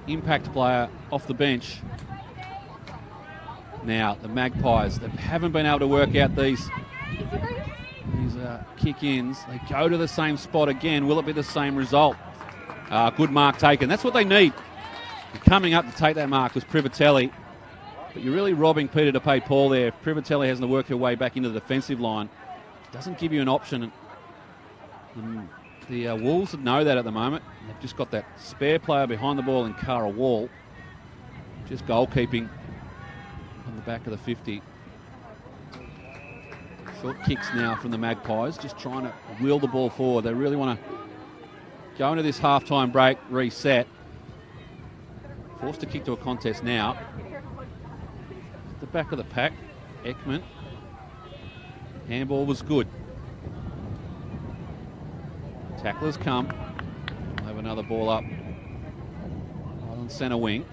Speaker 3: impact player off the bench. Now the Magpies, they haven't been able to work out these kick-ins. They go to the same spot again. Will it be the same result? Good mark taken. That's what they need. Coming up to take that mark was Privatelli. But you're really robbing Peter to pay Paul there. If Privatelli hasn't to work her way back into the defensive line, doesn't give you an option. The Wolves know that at the moment. They've just got that spare player behind the ball in Cara Wall. Just goalkeeping on the back of the 50. Short kicks now from the Magpies, just trying to wheel the ball forward. They really want to go into this half-time break, reset. Forced to kick to a contest now. The back of the pack, Ekman. Handball was good. Tacklers come. We'll have another ball up on centre wing.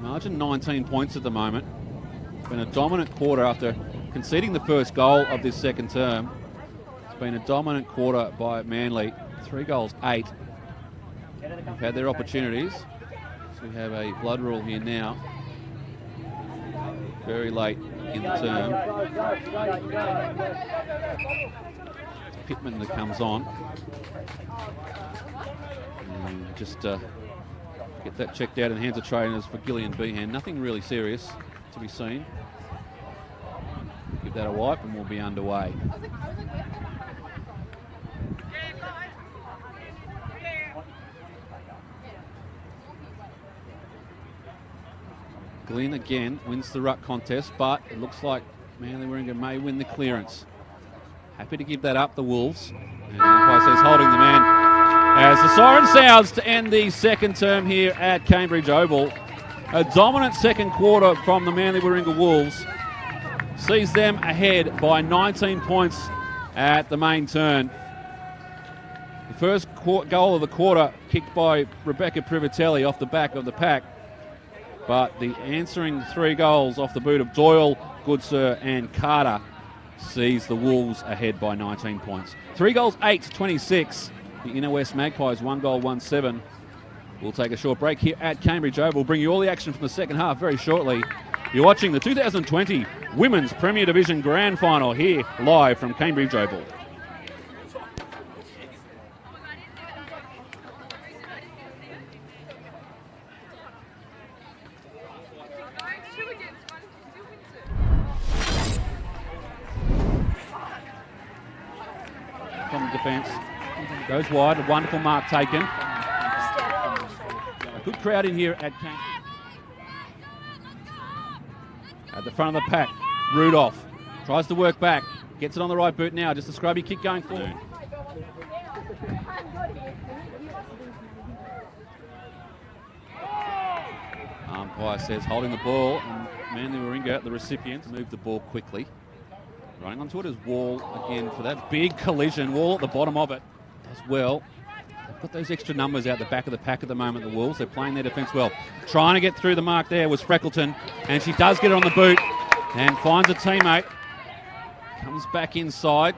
Speaker 3: Margin 19 points at the moment. Been a dominant quarter after conceding the first goal of this second term. It's been a dominant quarter by Manly. 3 goals, 8. They've had their opportunities. So we have a blood rule here now. Very late in the term. It's Pittman that comes on. And just get that checked out in the hands of trainers for Gillian Behan. Nothing really serious to be seen. Give that a wipe and we'll be underway. Glynn again wins the ruck contest, but it looks like Manly Warringah may win the clearance. Happy to give that up, the Wolves. And the umpire says holding the man as the siren sounds to end the second term here at Cambridge Oval. A dominant second quarter from the Manly Warringah Wolves sees them ahead by 19 points at the main turn. The first goal of the quarter kicked by Rebecca Privatelli off the back of the pack. But the answering 3 goals off the boot of Doyle, Goodsir and Carter sees the Wolves ahead by 19 points. 3 goals, 8-26. The Inner West Magpies, 1 goal, 1-7. We'll take a short break here at Cambridge Oval. We'll bring you all the action from the second half very shortly. You're watching the 2020 Women's Premier Division Grand Final here live from Cambridge Oval. From the defence, goes wide, a wonderful mark taken. A good crowd in here at Cambridge. At the front of the pack, Rudolph tries to work back, gets it on the right boot now, just a scrubby kick going forward. Umpire says holding the ball, and Manly Warringah, the recipients, move the ball quickly. Running onto it is Wall again for that big collision. Wall at the bottom of it as well. They've got those extra numbers out the back of the pack at the moment, the Wolves. They're playing their defence well. Trying to get through the mark there was Freckleton, and she does get it on the boot and finds a teammate. Comes back inside.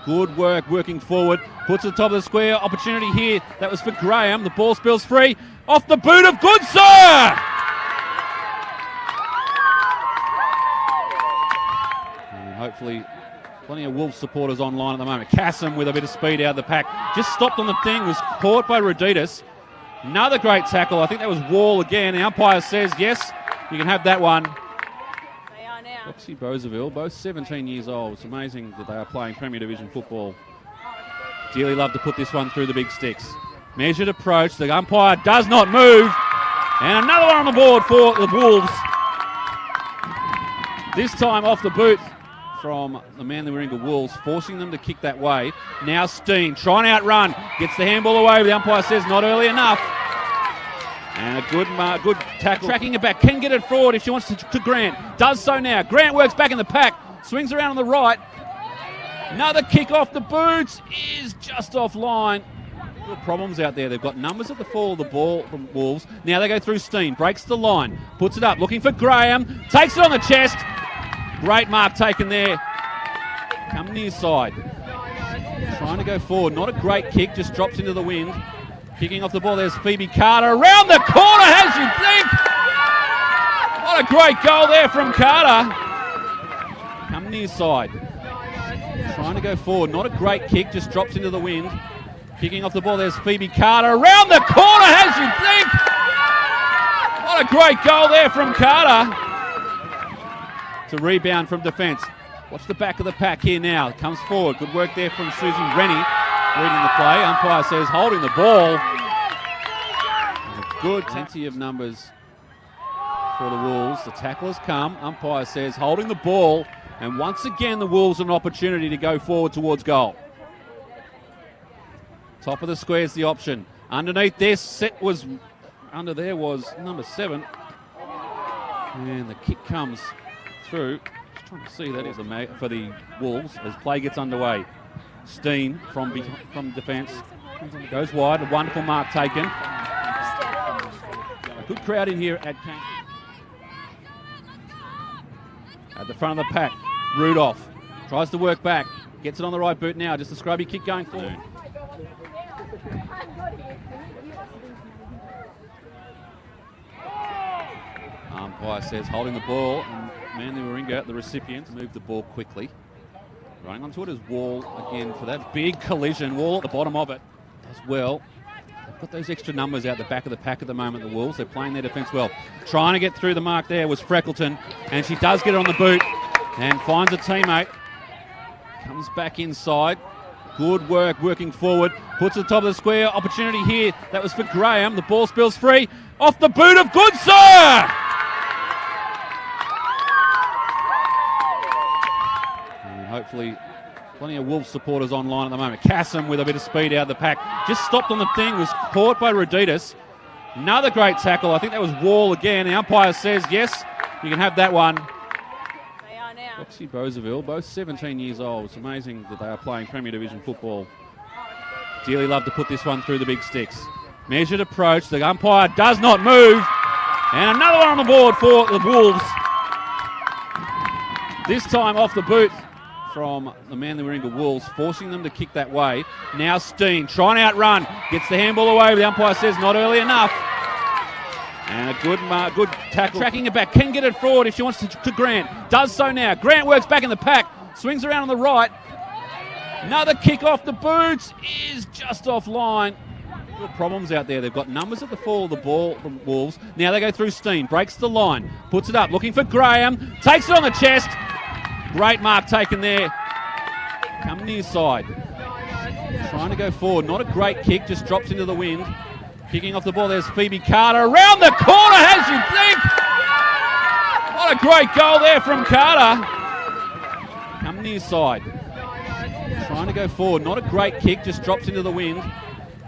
Speaker 3: Good work working forward. Puts it at the top of the square. Opportunity here. That was for Graham. The ball spills free. Off the boot of Goodsir! Hopefully, plenty of Wolves supporters online at the moment. Kassam with a bit of speed out of the pack. Just stopped on the thing, was caught by Roditas. Another great tackle. I think that was Wall again. The umpire says, yes, you can have that one.
Speaker 4: They are now.
Speaker 3: Roxy Boseville, both 17 years old. It's amazing that they are playing Premier Division football. Dearly love to put this one through the big sticks. Measured approach. The umpire does not move. And another one on the board for the Wolves. This time off the boot from the Manly Warringah Wolves, forcing them to kick that way. Now Steen trying to outrun. Gets the handball away, but the umpire says not early enough. And a good tackle. Tracking it back. Can get it forward if she wants to Grant. Does so now. Grant works back in the pack. Swings around on the right. Another kick off the boots is just offline. Little problems out there. They've got numbers at the fall of the ball from Wolves. Now they go through Steen. Breaks the line. Puts it up. Looking for Graham. Takes it on the chest. Great mark taken there. Coming near side. Trying to go forward. Not a great kick. Just drops into the wind. Kicking off the ball. There's Phoebe Carter. Around the corner, as you think. What a great goal there from Carter. Coming near side. Trying to go forward. Not a great kick. Just drops into the wind. Kicking off the ball. There's Phoebe Carter. Around the corner, as you think. What a great goal there from Carter. To rebound from defence. Watch the back of the pack here now. Comes forward. Good work there from Susie Rennie. Reading the play. Umpire says holding the ball. And it's good. Plenty of numbers for the Wolves. The tacklers come. Umpire says holding the ball. And once again the Wolves an opportunity to go forward towards goal. Top of the square's the option. Underneath this set was under there was number 7. And the kick comes through. Just trying to see that is for the Wolves as play gets underway. Steen from defence goes wide. A wonderful mark taken. A good crowd in here at Kane. At the front of the pack, Rudolph tries to work back. Gets it on the right boot now. Just a scrubby kick going forward. Umpire says holding the ball, and Manly Warringah, the recipients, move the ball quickly. Running onto it is Wall again for that big collision. Wall at the bottom of it as well. They've got those extra numbers out the back of the pack at the moment, the Wolves. They're playing their defence well. Trying to get through the mark there was Freckleton, and she does get it on the boot and finds a teammate. Comes back inside. Good work, working forward. Puts it at the top of the square. Opportunity here. That was for Graham. The ball spills free. Off the boot of Goodsir! And hopefully plenty of Wolves supporters online at the moment. Kassam with a bit of speed out of the pack. Just stopped on the thing. Was caught by Roditas. Another great tackle. I think that was Wall again. The umpire says, yes, you can have that one. Roxy Boseville, both 17 years old. It's amazing that they are playing Premier Division football. Dearly love to put this one through the big sticks. Measured approach. The umpire does not move. And another one on the board for the Wolves. This time off the boot from the Manly Warringah Wolves, forcing them to kick that way. Now Steen trying to outrun. Gets the handball away, but the umpire says not early enough. And a good tackle. Tracking it back. Can get it forward if she wants to Grant. Does so now. Grant works back in the pack. Swings around on the right. Another kick off the boots is just offline. Little problems out there. They've got numbers at the fall of the ball from Wolves. Now they go through Steen. Breaks the line. Puts it up. Looking for Graham. Takes it on the chest. Great mark taken there. Coming near side. Trying to go forward. Not a great kick. Just drops into the wind. Kicking off the ball, there's Phoebe Carter. Around the corner, as you think. What a great goal there from Carter. Coming near side. Trying to go forward. Not a great kick, just drops into the wind.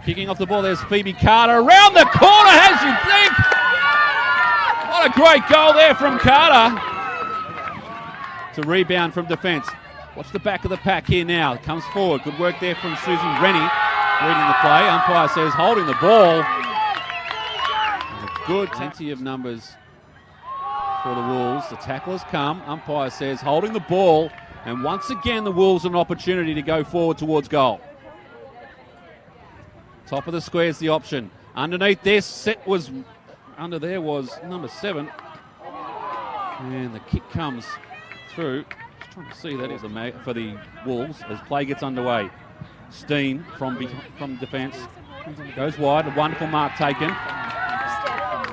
Speaker 3: Kicking off the ball, there's Phoebe Carter. Around the corner, as you think. What a great goal there from Carter. To rebound from defence. Watch the back of the pack here now. Comes forward. Good work there from Susie Rennie. Reading the play. Umpire says holding the ball. And it's good. Plenty of numbers for the Wolves. The tacklers come. Umpire says holding the ball. And once again the Wolves an opportunity to go forward towards goal. Top of the square's the option. Underneath this set was under there was number 7. And the kick comes through. Just trying to see that is for the Wolves as play gets underway. Steen from defence goes wide. A wonderful mark taken. A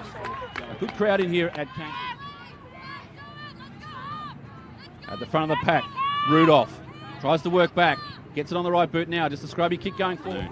Speaker 3: good crowd in here at Kane. At the front of the pack, Rudolph tries to work back. Gets it on the right boot now. Just a scrubby kick going forward.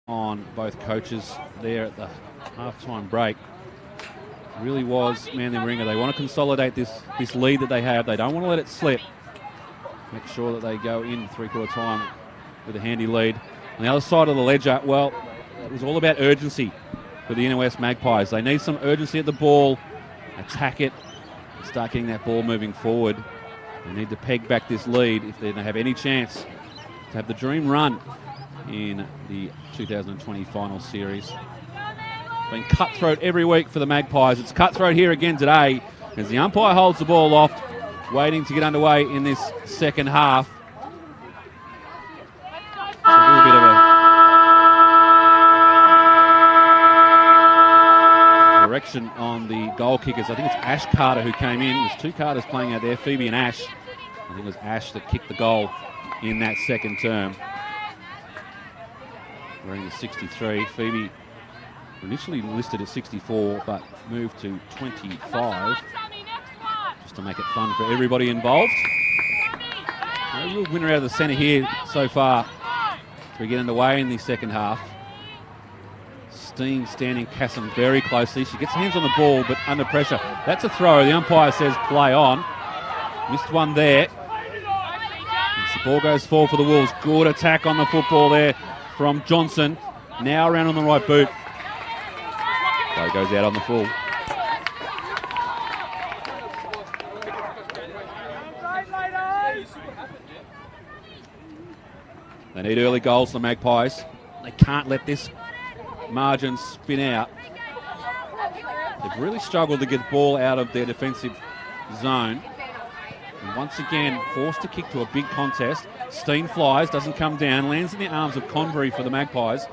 Speaker 3: on both coaches there at the halftime break. Really was man in the ringer. They want to consolidate this lead that they have. They don't want to let it slip. Make sure that they go in three-quarter time with a handy lead. On the other side of the ledger, well, it was all about urgency for the Inner West Magpies. They need some urgency at the ball, attack it, and start getting that ball moving forward. They need to peg back this lead if they have any chance to have the dream run in the 2020 final series. Been cutthroat every week for the Magpies. It's cutthroat here again today as the umpire holds the ball off, waiting to get underway in this second half. It's a little bit of a correction on the goal kickers. I think it's Ash Carter who came in. There's two Carters playing out there, Phoebe and Ash. I think it was Ash that kicked the goal in that second term. Wearing the 63. Phoebe initially listed at 64, but moved to 25 just to make it fun for everybody involved. A real winner out of the centre here so far as we get underway in the second half. Steen standing Casson very closely. She gets hands on the ball, but under pressure. That's a throw. The umpire says play on. Missed one there. As the ball goes forward for the Wolves. Good attack on the football there from Johnson. Now around on the right boot. Play goes out on the full. They need early goals, the Magpies. They can't let this margin spin out. They've really struggled to get the ball out of their defensive zone. And once again, forced to kick to a big contest. Steen flies, doesn't come down, lands in the arms of Convery for the Magpies,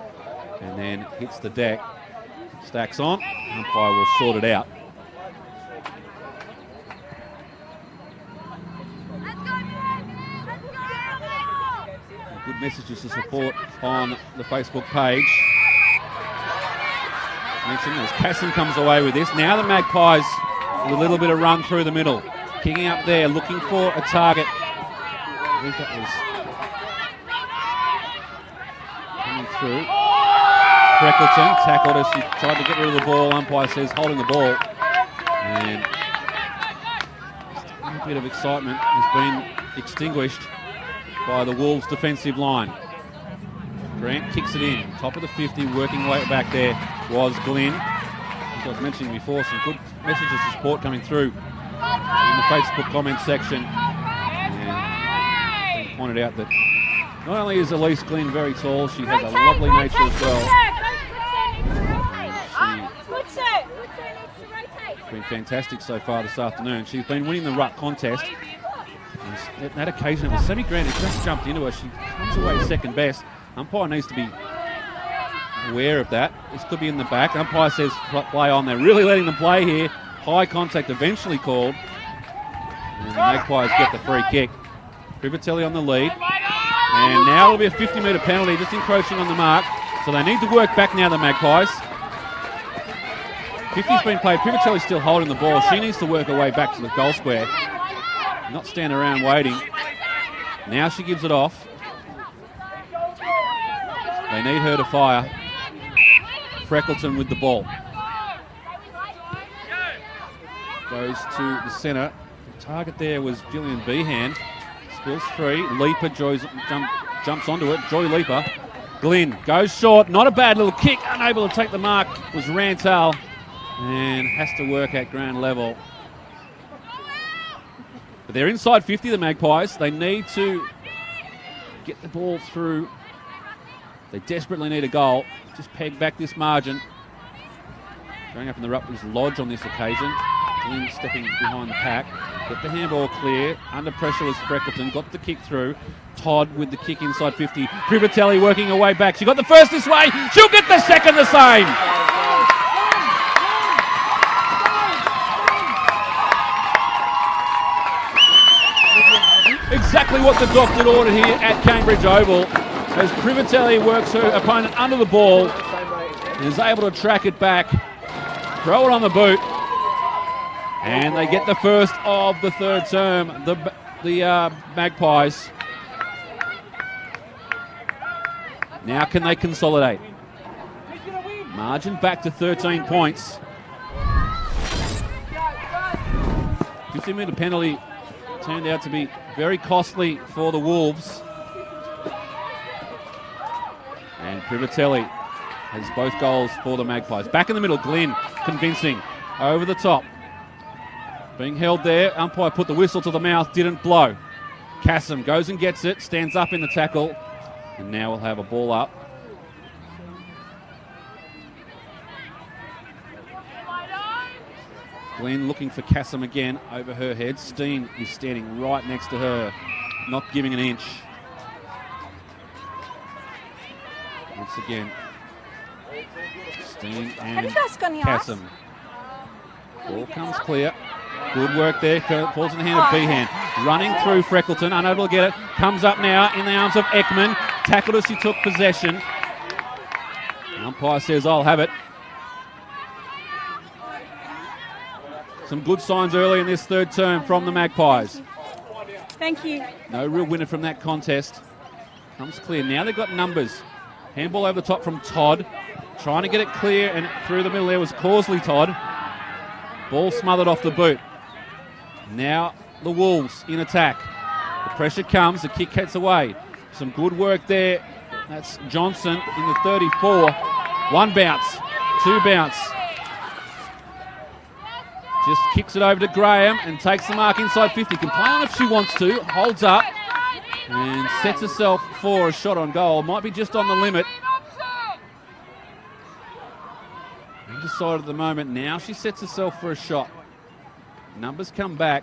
Speaker 3: and then hits the deck. Stacks on, umpire will sort it out. Good messages of support on the Facebook page. Mentioned as Casson comes away with this. Now the Magpies with a little bit of run through the middle. Kicking up there, looking for a target. I think that was coming through. Freckleton tackled as she tried to get rid of the ball. Umpire says holding the ball. And a bit of excitement has been extinguished by the Wolves defensive line. Grant kicks it in. Top of the 50, working way back there was Glenn. As I was mentioning before, some good messages of support coming through in the Facebook comment section. And being pointed out that not only is Elise Glenn very tall, she has a lovely nature as well. She's been fantastic so far this afternoon. She's been winning the ruck contest. And at that occasion, it was Sammy Grant who just jumped into her. She comes away second best. Umpire needs to be aware of that. This could be in the back. Umpire says play on. They're really letting them play here. High contact eventually called. And the Magpies get the free kick. Privatelli on the lead. And now it'll be a 50-metre penalty, just encroaching on the mark. So they need to work back now, the Magpies. 50's been played. Privatelli's still holding the ball. She needs to work her way back to the goal square. Not stand around waiting. Now she gives it off. They need her to fire. Freckleton with the ball. Goes to the centre. The target there was Gillian Behan. Spills free. Leaper jumps onto it. Joy Leaper. Glenn goes short. Not a bad little kick. Unable to take the mark was Rantal. And has to work at ground level. But they're inside 50, the Magpies. They need to get the ball through. They desperately need a goal. Just peg back this margin. Going up in the ruck was Lodge on this occasion. Glenn stepping behind the pack. Get the handball clear. Under pressure was Freckleton. Got the kick through. Todd with the kick inside 50. Privatelli working her way back. She got the first this way. She'll get the second the same. Exactly what the doctor ordered here at Cambridge Oval. As Privatelli works her opponent under the ball and is able to track it back, throw it on the boot, and they get the first of the third term, the Magpies. Now can they consolidate? Margin back to 13 points. 15-metre penalty turned out to be very costly for the Wolves. And Privatelli has both goals for the Magpies. Back in the middle, Glynn, convincing, over the top. Being held there, umpire put the whistle to the mouth, didn't blow. Kassem goes and gets it, stands up in the tackle, and now we'll have a ball up. Glenn looking for Kassem again over her head. Steen is standing right next to her, not giving an inch. Once again, Steen and Kassem. Ball comes clear. Good work there. Falls in the hand of Behan. Running through Freckleton, unable to get it. Comes up now in the arms of Ekman. Tackled as she took possession. The umpire says, I'll have it. Some good signs early in this third term from the Magpies.
Speaker 6: Thank you.
Speaker 3: No real winner from that contest. Comes clear. Now they've got numbers. Handball over the top from Todd. Trying to get it clear, and through the middle there was Causley Todd. Ball smothered off the boot. Now the Wolves in attack. The pressure comes, the kick gets away. Some good work there. That's Johnson in the 34. One bounce, two bounce. Just kicks it over to Graham and takes the mark inside 50. Can play on if she wants to. Holds up and sets herself for a shot on goal. Might be just on the limit. Undecided at the moment. Now she sets herself for a shot. Numbers come back.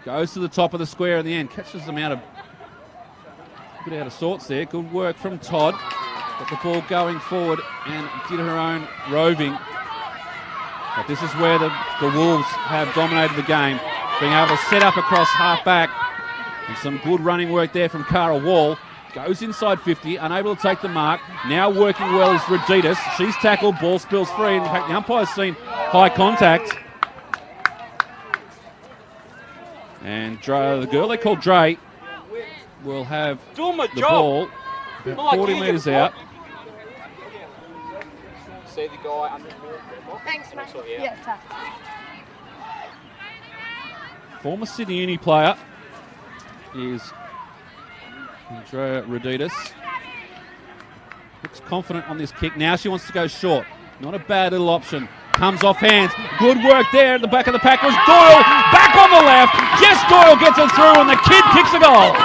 Speaker 3: Goes to the top of the square in the end. Catches them out of a bit out of sorts there. Good work from Todd. Got the ball going forward and did her own roving. But this is where the Wolves have dominated the game. Being able to set up across half back. And some good running work there from Cara Wall. Goes inside 50, unable to take the mark. Now working well is Reditas. She's tackled, ball spills free. In fact, the umpire's seen high contact. And the girl they call Dre will have the ball about 40 metres out.
Speaker 7: See the guy under the mirror?
Speaker 6: Thanks, mate.
Speaker 7: Yeah.
Speaker 3: Former Sydney Uni player is Andrea Reditas. Looks confident on this kick. Now she wants to go short. Not a bad little option. Comes off hands. Good work there at the back of the pack was Doyle. Back on the left. Jess Doyle gets it through and the kid kicks a goal.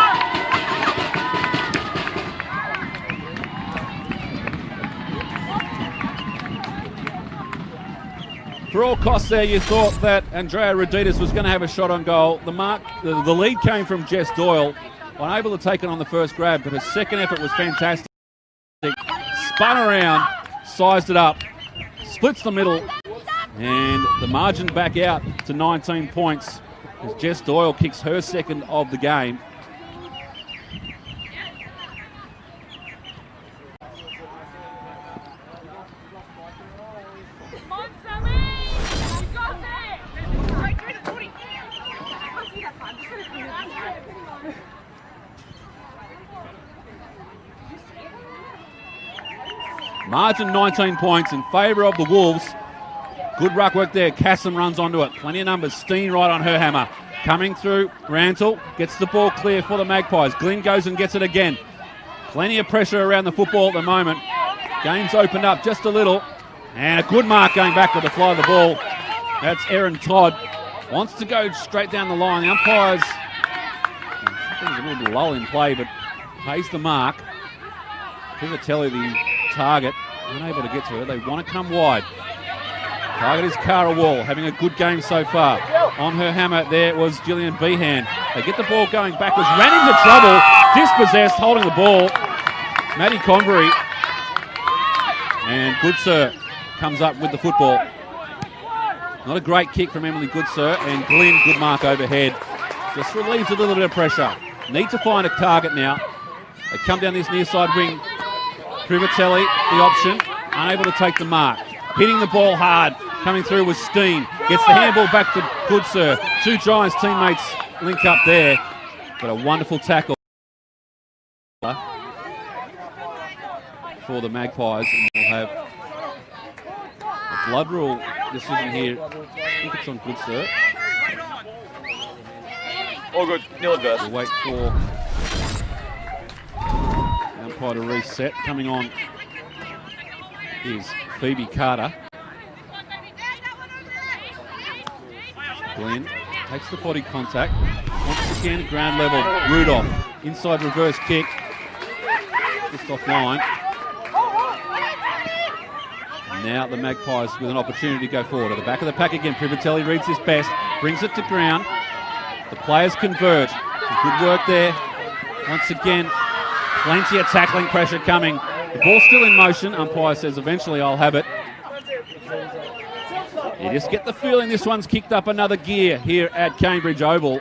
Speaker 3: For all costs there, you thought that Andrea Reditas was going to have a shot on goal. The lead came from Jess Doyle. Unable to take it on the first grab, but her second effort was fantastic. Spun around, sized it up, splits the middle, and the margin back out to 19 points as Jess Doyle kicks her second of the game. Margin 19 points in favour of the Wolves. Good ruck work there. Kassem runs onto it. Plenty of numbers. Steen right on her hammer. Coming through. Rantle gets the ball clear for the Magpies. Glynn goes and gets it again. Plenty of pressure around the football at the moment. Game's opened up just a little. And a good mark going back with the fly of the ball. That's Erin Todd. Wants to go straight down the line. The umpires, I think there's a little bit of lull in play, but pays the mark. Privatelli the target. Unable to get to her. They want to come wide. Target is Cara Wall, having a good game so far. On her hammer there was Gillian Behan. They get the ball going backwards. Ran into trouble. Dispossessed, holding the ball. Maddie Convery. And Goodsir comes up with the football. Not a great kick from Emily Goodsir. And Glynn, good mark overhead. Just relieves a little bit of pressure. Need to find a target now. They come down this near side wing. Privatelli, the option, unable to take the mark. Hitting the ball hard, coming through with Steen. Gets the handball back to Goodsir. Two Giants teammates link up there. But a wonderful tackle for the Magpies. And we'll have blood rule decision here. I think it's on good, sir.
Speaker 7: All good. Nil adverse.
Speaker 3: We'll wait for the umpire to reset. Coming on is Phoebe Carter. Glenn takes the body contact. Once again, ground level. Rudolph. Inside reverse kick. Just offline. Now the Magpies with an opportunity to go forward. At the back of the pack again, Privatelli reads his best, brings it to ground. The players convert. Some good work there. Once again, plenty of tackling pressure coming. The ball's still in motion. Umpire says eventually I'll have it. You just get the feeling this one's kicked up another gear here at Cambridge Oval.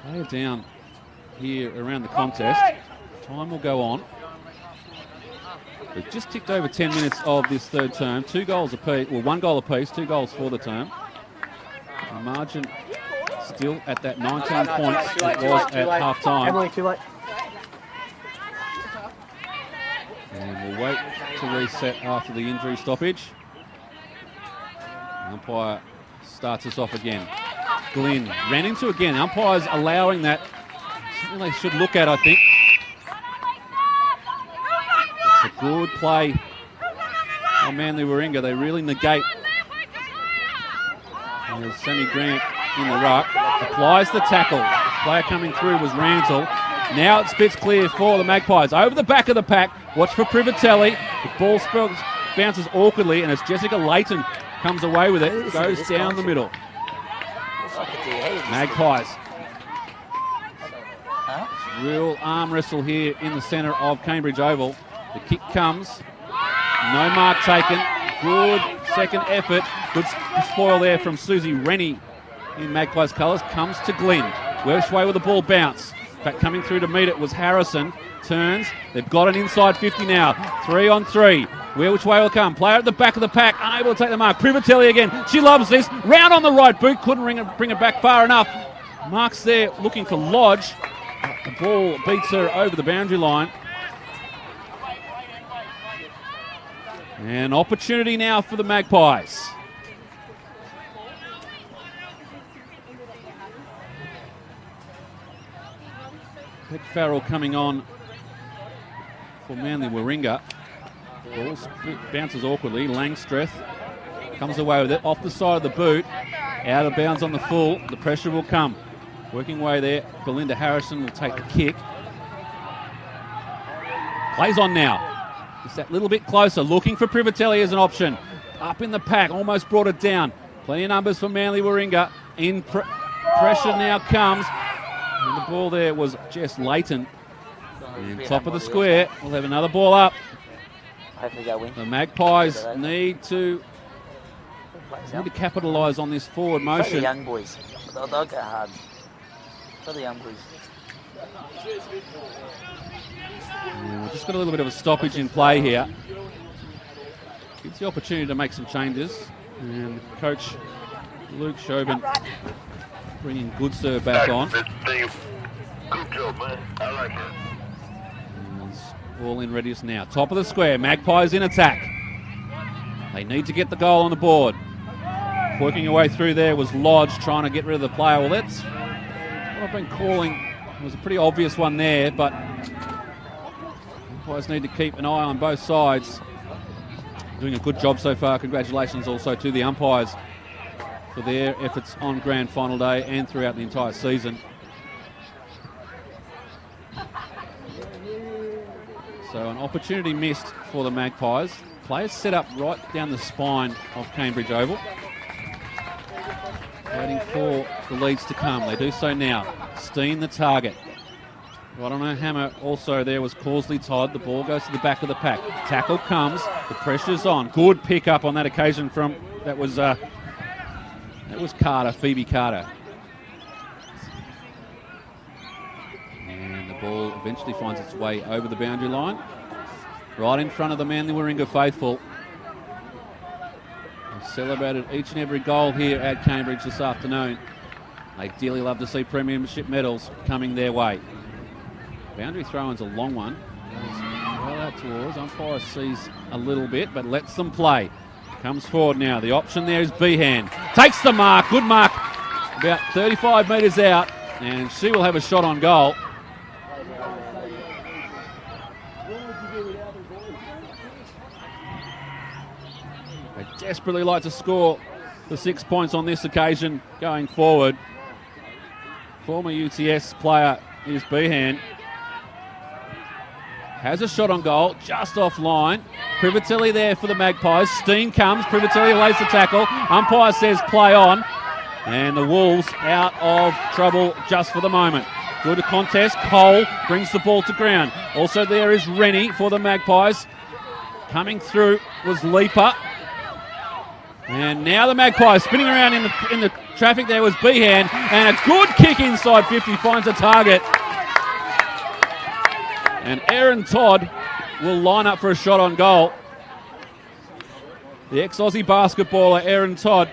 Speaker 3: Play it down here around the contest. Time will go on. We've just ticked over 10 minutes of this third term. 2 goals apiece, well, 1 goal apiece, 2 goals for the term. The margin still at that 19 points it was at half time.
Speaker 8: Emily, too late.
Speaker 3: And we'll wait to reset after the injury stoppage. The umpire starts us off again. Glenn ran into again. Umpires allowing that. Something they should look at, I think. It's a good play on Manly Warringah. They really negate. And there's Sammy Grant in the ruck. Applies the tackle. The player coming through was Ransell. Now it spits clear for the Magpies. Over the back of the pack. Watch for Privatelli. The ball bounces awkwardly, and it's Jessica Layton comes away with it. Goes down the middle. Magpies. Real arm wrestle here in the centre of Cambridge Oval. The kick comes. No mark taken. Good second effort. Good spoil there from Susie Rennie in Magpies colours. Comes to Glenn. Which way will the ball bounce? In fact, coming through to meet it was Harrison. Turns. They've got an inside 50 now. 3 on 3. Which way will come? Player at the back of the pack. Unable to take the mark. Privatelli again. She loves this. Round on the right boot. Couldn't bring it back far enough. Mark's there looking for Lodge. The ball beats her over the boundary line. An opportunity now for the Magpies. Peg Farrell coming on for Manly Warringah. Ball bounces awkwardly. Langstreth comes away with it. Off the side of the boot. Out of bounds on the full. The pressure will come. Working way there. Belinda Harrison will take the kick. Plays on now. Just that little bit closer. Looking for Privatelli as an option. Up in the pack. Almost brought it down. Plenty of numbers for Manly Warringah. In pressure now comes. And the ball there was Jess Layton. And top of the square. We'll have another ball up. The Magpies need to capitalise on this forward motion.
Speaker 8: The young boys. They'll go hard. For the young boys.
Speaker 3: Yeah, we've just got a little bit of a stoppage in play here. Gives the opportunity to make some changes. And Coach Luke Chauvin bringing Goodser back on.
Speaker 9: Good job, man. I like it.
Speaker 3: All in readiness now. Top of the square. Magpies in attack. They need to get the goal on the board. Working away through there was Lodge trying to get rid of the player. Well, that's what I've been calling. It was a pretty obvious one there, but Magpies need to keep an eye on both sides. Doing a good job so far. Congratulations also to the umpires for their efforts on Grand Final Day and throughout the entire season. So an opportunity missed for the Magpies. Players set up right down the spine of Cambridge Oval. Waiting for the leads to come. They do so now. Steen the target. Right on her hammer also there was Causley Todd. The ball goes to the back of the pack. Tackle comes. The pressure's on. Good pick up on that occasion from, that was Carter, Phoebe Carter. And the ball eventually finds its way over the boundary line. Right in front of the Manly Warringah faithful. They've celebrated each and every goal here at Cambridge this afternoon. They dearly love to see premiership medals coming their way. Boundary throw-in's a long one. Well out towards. Umpire sees a little bit, but lets them play. Comes forward now. The option there is Behan. Takes the mark. Good mark. About 35 metres out, and she will have a shot on goal. They desperately like to score the 6 points on this occasion going forward. Former UTS player is Behan. Has a shot on goal, just offline. Privatelli there for the Magpies. Steen comes, Privatelli lays the tackle. Umpire says play on. And the Wolves out of trouble just for the moment. Good contest. Cole brings the ball to ground. Also there is Rennie for the Magpies. Coming through was Leaper. And now the Magpies spinning around in the traffic. There was Behan, and a good kick inside 50 finds a target. And Erin Todd will line up for a shot on goal. The ex-Aussie basketballer Erin Todd.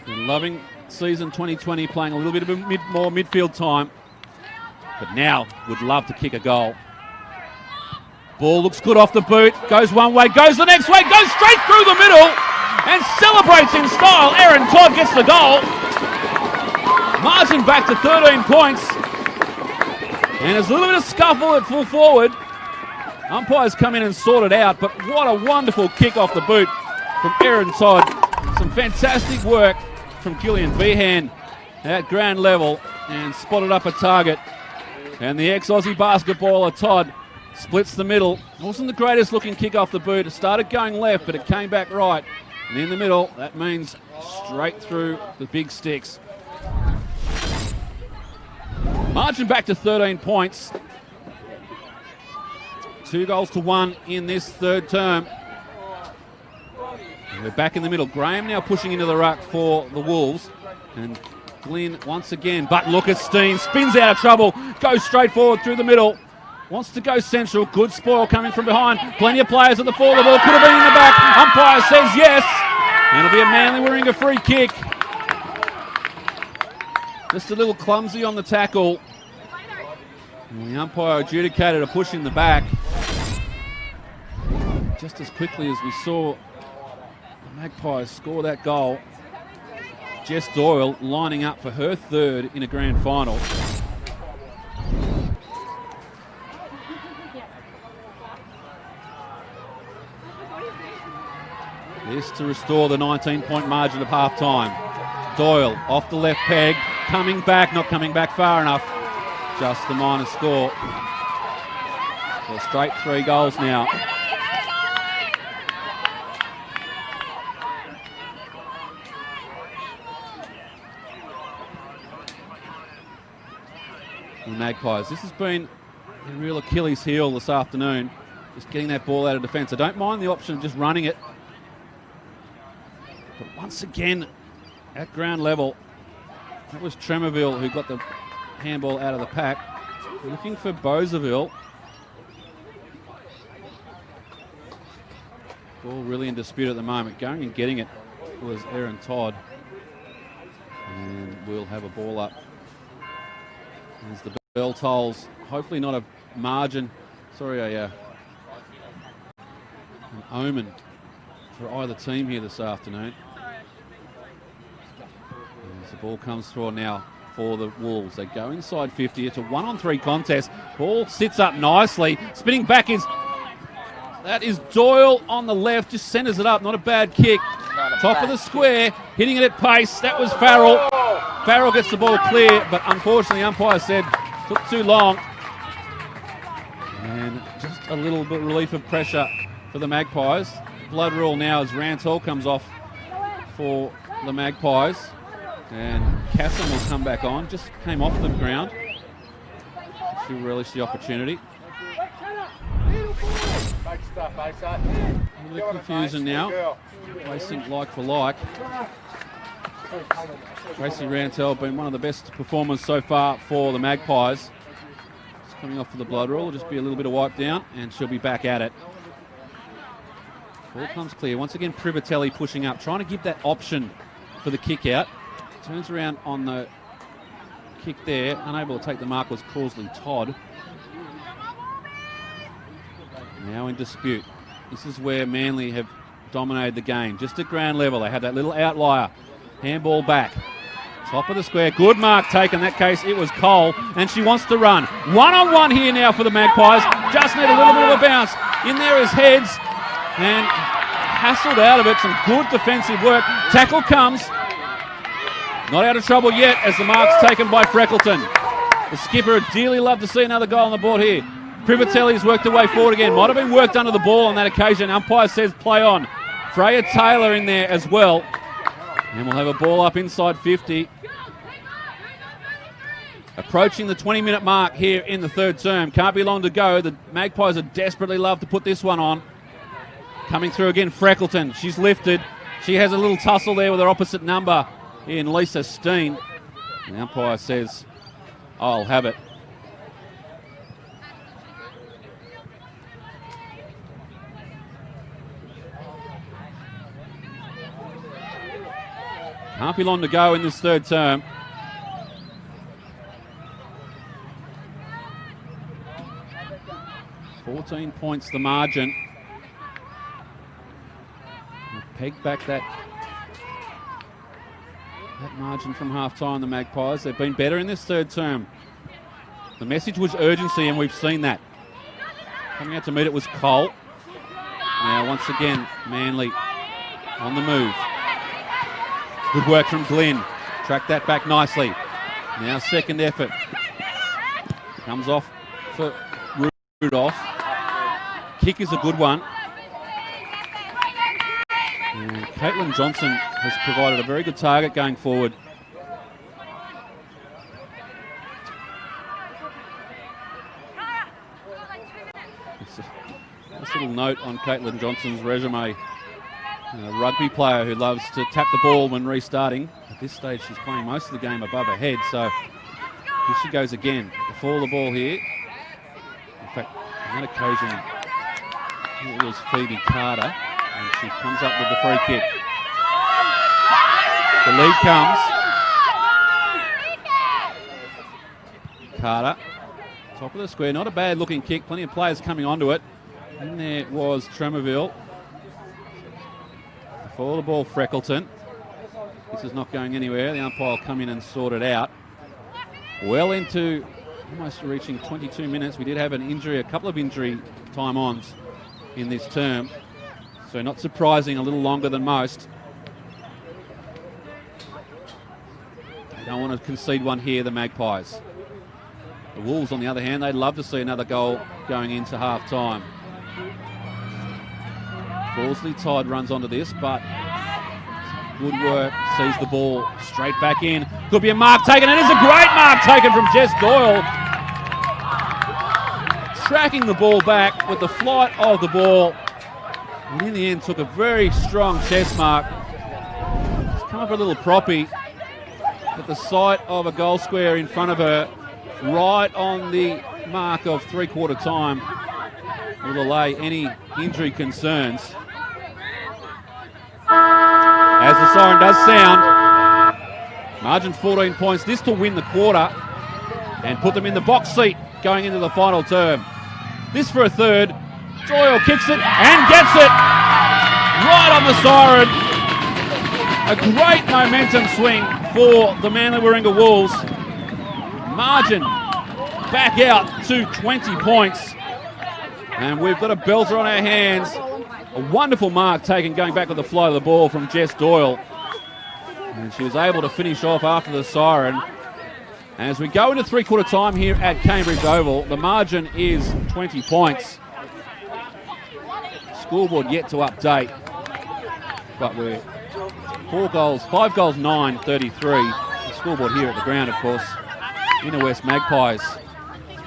Speaker 3: Been loving season 2020, playing a little bit of more midfield time, but now would love to kick a goal. Ball looks good off the boot, goes one way, goes the next way, goes straight through the middle, and celebrates in style. Erin Todd gets the goal. Margin back to 13 points. And there's a little bit of scuffle at full forward. Umpires come in and sort it out, but what a wonderful kick off the boot from Erin Todd. Some fantastic work from Gillian Behan at ground level and spotted up a target. And the ex-Aussie basketballer Todd splits the middle. It wasn't the greatest looking kick off the boot. It started going left, but it came back right. And in the middle, that means straight through the big sticks. Margin back to 13 points. 2-1 in this third term. And we're back in the middle. Graham now pushing into the ruck for the Wolves. And Glynn once again. But look at Steen. Spins out of trouble. Goes straight forward through the middle. Wants to go central. Good spoil coming from behind. Plenty of players at the fore. The ball could have been in the back. Umpire says yes. And it'll be a Manly winning a free kick. Just a little clumsy on the tackle. And the umpire adjudicated a push in the back. Just as quickly as we saw the Magpies score that goal, Jess Doyle lining up for her third in a grand final. This to restore the 19-point margin of half-time. Doyle off the left peg, coming back, not coming back far enough. Just the minor score. So straight 3 goals now. The Magpies. This has been a real Achilles heel this afternoon. Just getting that ball out of defence. I don't mind the option of just running it. But once again, at ground level, that was Tremorville who got the handball out of the pack. Looking for Boseville. Ball really in dispute at the moment. Going and getting it was Erin Todd. And we'll have a ball up. As the bell tolls, hopefully not a margin, an omen for either team here this afternoon. As the ball comes through now for the Wolves. They go inside 50. It's a 1-on-3 contest. Ball sits up nicely. Spinning back is... That is Doyle on the left. Just centres it up. Not a bad kick. Top of the square. Hitting it at pace. That was Farrell. Farrell gets the ball clear, but unfortunately the umpire said took too long. And just a little bit relief of pressure for the Magpies. Blood rule now as Rantoul comes off for the Magpies. And Casson will come back on. Just came off the ground. She'll relish the opportunity. A little bit of confusion now. Racing like for like. Tracy Rantoul been one of the best performers so far for the Magpies. Just coming off for the blood rule. Just be a little bit of wipe down and she'll be back at it. Ball comes clear. Once again, Privatelli pushing up, trying to give that option for the kick out. Turns around on the kick there. Unable to take the mark was Causley Todd. now in dispute. This is where Manly have dominated the game. Just at ground level, they had that little outlier. Handball back. Top of the square. Good mark taken. In that case, it was Cole, and she wants to run. One-on-one here now for the Magpies. Just need a little bit of a bounce. In there is Heads, and hassled out of it. Some good defensive work. Tackle comes. Not out of trouble yet as the mark's taken by Freckleton. The skipper would dearly love to see another goal on the board here. Privatelli's worked her way forward again. Might have been worked under the ball on that occasion. Umpire says play on. Freya Taylor in there as well. And we'll have a ball up inside 50. Approaching the 20-minute mark here in the third term. Can't be long to go. The Magpies would desperately love to put this one on. Coming through again, Freckleton. She's lifted. She has a little tussle there with her opposite number in Lisa Steen. The umpire says, I'll have it. Can't be long to go in this third term. $14 points the margin. We've pegged back that margin from half-time, the Magpies. They've been better in this third term. The message was urgency, and we've seen that. Coming out to meet it was Cole. Now, once again, Manly on the move. Good work from Glenn. Tracked that back nicely. Now second effort. Comes off for Rudolph. Kick is a good one. And Caitlin Johnson has provided a very good target going forward. It's a nice little note on Caitlin Johnson's resume. A rugby player who loves to tap the ball when restarting. At this stage, she's playing most of the game above her head, so here she goes again. Before the ball here. In fact, on that occasion, it was Phoebe Carter, and she comes up with the free kick. The lead comes. Carter, top of the square. Not a bad looking kick. Plenty of players coming onto it. And there was Tremorville. For the ball, Freckleton. This is not going anywhere. The umpire will come in and sort it out. Well into almost reaching 22 minutes. We did have an injury, a couple of injury time-ons in this term. So not surprising, a little longer than most. They don't want to concede one here, the Magpies. The Wolves, on the other hand, they'd love to see another goal going into half-time. Borsley Tide runs onto this, but good work, sees the ball straight back in. Could be a mark taken, and it is a great mark taken from Jess Doyle. Tracking the ball back with the flight of the ball, and in the end took a very strong chest mark. It's come up a little proppy, at the sight of a goal square in front of her, right on the mark of three-quarter time, will allay any injury concerns. As the siren does sound, margin 14 points. This to win the quarter and put them in the box seat going into the final term. This for a third. Doyle kicks it and gets it right on the siren. A great momentum swing for the Manly Warringah Wolves. Margin back out to 20 points. And we've got a belter on our hands. A wonderful mark taken going back with the flow of the ball from Jess Doyle. And she was able to finish off after the siren. And as we go into three-quarter time here at Cambridge Oval, the margin is 20 points. Scoreboard yet to update. But we're 5 goals, 9, 33. The scoreboard here at the ground, of course. Inner West Magpies,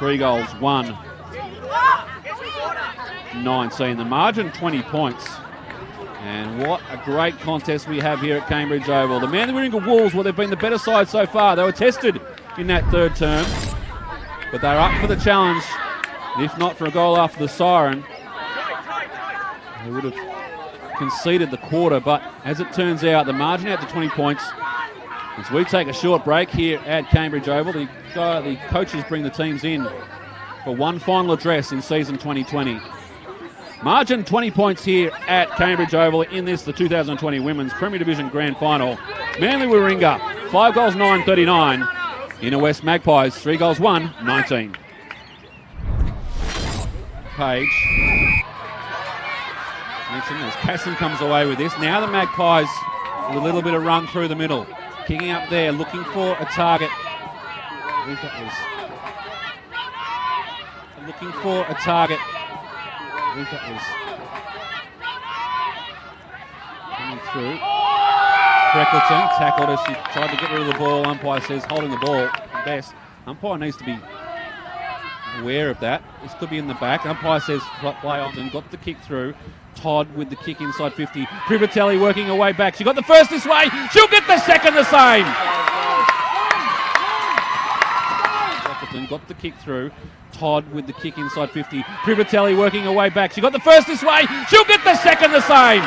Speaker 3: 3 goals, 1. 19. The margin, 20 points. And what a great contest we have here at Cambridge Oval. The Manly Warringah Wolves, well, they've been the better side so far. They were tested in that third term, but they're up for the challenge. And if not for a goal after the siren, they would have conceded the quarter. But as it turns out, the margin out to 20 points. As we take a short break here at Cambridge Oval, the coaches bring the teams in for one final address in season 2020. Margin 20 points here at Cambridge Oval in this, the 2020 Women's Premier Division Grand Final. Manly Warringah, 5 goals 9-39. Inner West Magpies, 3 goals 1-19. Page. Mention as Casson comes away with this. Now the Magpies with a little bit of run through the middle. Kicking up there, looking for a target. I believe that was looking for a target. I believe that was coming through. Freckleton tackled as she tried to get rid of the ball. Umpire says holding the ball best. Umpire needs to be aware of that. This could be in the back. Umpire says play on and got the kick through. Todd with the kick inside 50. Privatelli working her way back. She got the first this way. She'll get the second the same. Freckleton got the kick through. Todd with the kick inside 50. Privatelli working her way back. She got the first this way. She'll get the second the same.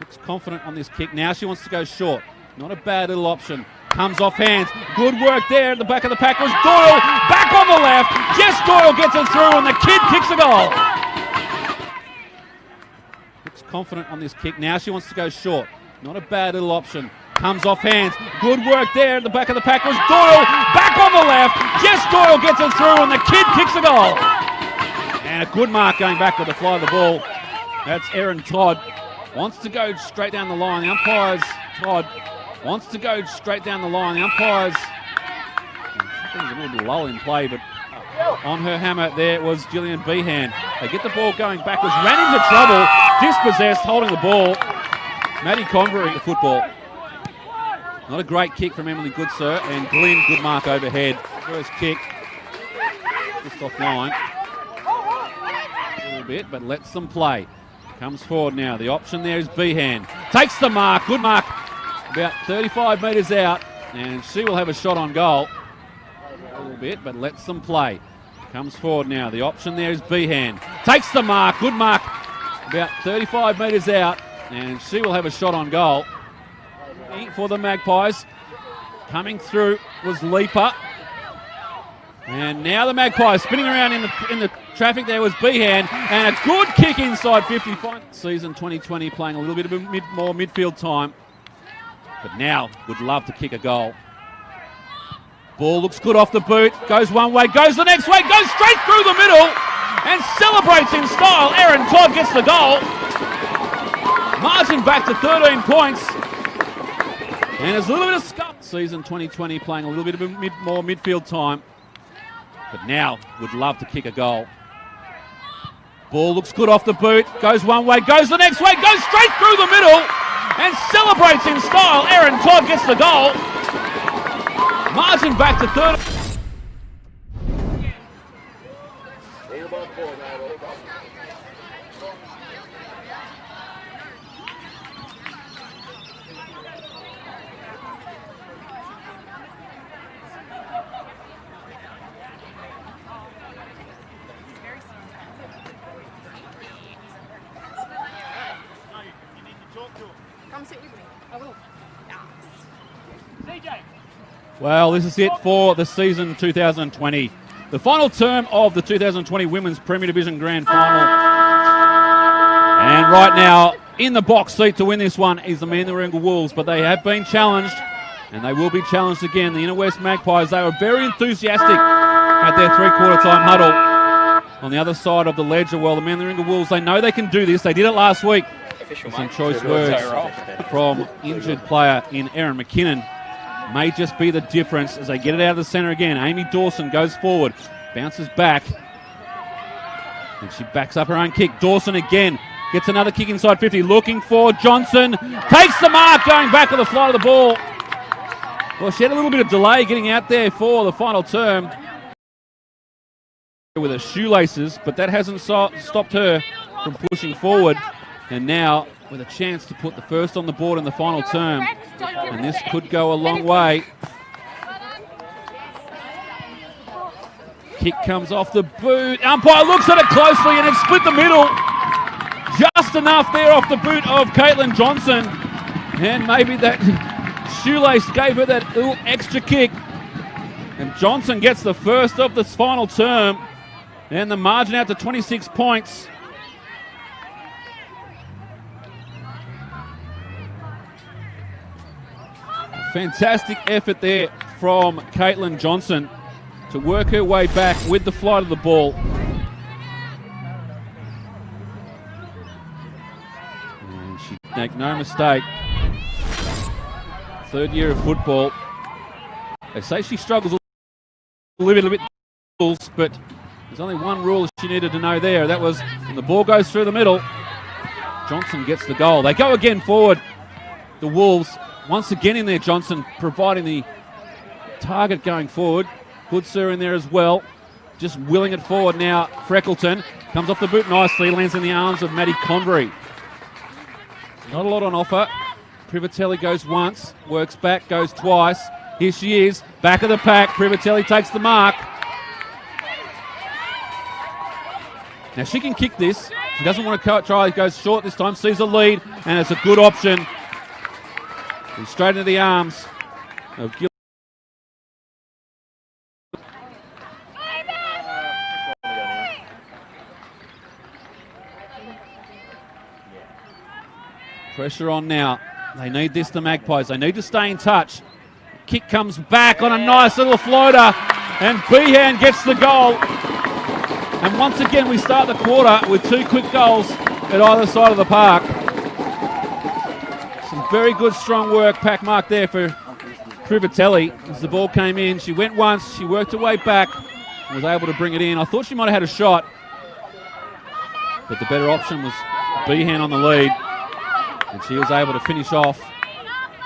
Speaker 3: Looks confident on this kick. Now she wants to go short. Not a bad little option. Comes off hands. Good work there at the back of the pack was Doyle. Back on the left. Jess Doyle gets it through and the kid kicks a goal. Looks confident on this kick. Now she wants to go short. Not a bad little option. Comes off hands. Good work there at the back of the pack was Doyle. Back on the left. Jess Doyle gets it through and the kid kicks a goal. And a good mark going back with the fly of the ball. That's Erin Todd. Wants to go straight down the line. The umpires, Todd, wants to go straight down the line. The umpires, I think there's a little bit lull in play, but on her hammer there was Gillian Behan. They get the ball going backwards, ran into trouble, dispossessed, holding the ball. Maddie Convery, the football. Not a great kick from Emily Goodsir, and Glynn, good mark overhead. First kick, just offline. A little bit, but lets them play. Comes forward now. The option there is Behan. Takes the mark, good mark. About 35 metres out, and she will have a shot on goal. A little bit, but lets them play. Comes forward now. The option there is Behan. Takes the mark, good mark. About 35 metres out, and she will have a shot on goal. For the Magpies. Coming through was Leaper. And now the Magpies spinning around in the traffic there was Behan. And a good kick inside 55. Season 2020 playing a little bit of more midfield time. But now would love to kick a goal. Ball looks good off the boot. Goes one way, goes the next way, goes straight through the middle. And celebrates in style. Erin Todd gets the goal. Margin back to 13 points. And there's a little bit of scuff. Season 2020 playing a little bit of more midfield time. But now would love to kick a goal. Ball looks good off the boot. Goes one way, goes the next way, goes straight through the middle. And celebrates in style. Erin Todd gets the goal. Margin back to 13.
Speaker 4: Come sit with me. I will.
Speaker 3: Well, this is it for the season 2020. The final term of the 2020 Women's Premier Division Grand Final. And right now, in the box seat to win this one is the Manly Warringah Wolves, but they have been challenged, and they will be challenged again. The Inner West Magpies, they were very enthusiastic at their three-quarter time huddle on the other side of the ledger. Well, the Manly Warringah Wolves, they know they can do this. They did it last week. Some choice words from injured player in Erin McKinnon may just be the difference as they get it out of the centre again. Amy Dawson goes forward, bounces back, and she backs up her own kick. Dawson again gets another kick inside 50, looking for Johnson. Takes the mark, going back with the fly of the ball. Well, she had a little bit of delay getting out there for the final term with her shoelaces, but that hasn't stopped her from pushing forward. And now with a chance to put the first on the board in the final term. And this could go a long way. Kick comes off the boot. Umpire looks at it closely and it's split the middle. Just enough there off the boot of Caitlin Johnson. And maybe that shoelace gave her that little extra kick. And Johnson gets the first of this final term. And the margin out to 26 points. A fantastic effort there from Caitlin Johnson to work her way back with the flight of the ball. And she make no mistake. Third year of football. They say she struggles a little bit, but there's only one rule she needed to know there. That was when the ball goes through the middle, Johnson gets the goal. They go again forward, the Wolves. Once again in there, Johnson providing the target going forward. Good sir in there as well. Just willing it forward now. Freckleton comes off the boot nicely, lands in the arms of Maddie Convery. Not a lot on offer. Privatelli goes once, works back, goes twice. Here she is, back of the pack. Privatelli takes the mark. Now she can kick this. She doesn't want to try. Goes short this time, sees a lead, and it's a good option. And straight into the arms of Gil. Pressure on now. They need this, the Magpies. They need to stay in touch. Kick comes back on a nice little floater, and Behan gets the goal. And once again, we start the quarter with two quick goals at either side of the park. Some very good, strong work, pack mark there for Privatelli as the ball came in. She went once, she worked her way back, and was able to bring it in. I thought she might have had a shot, but the better option was Behan on the lead. And she was able to finish off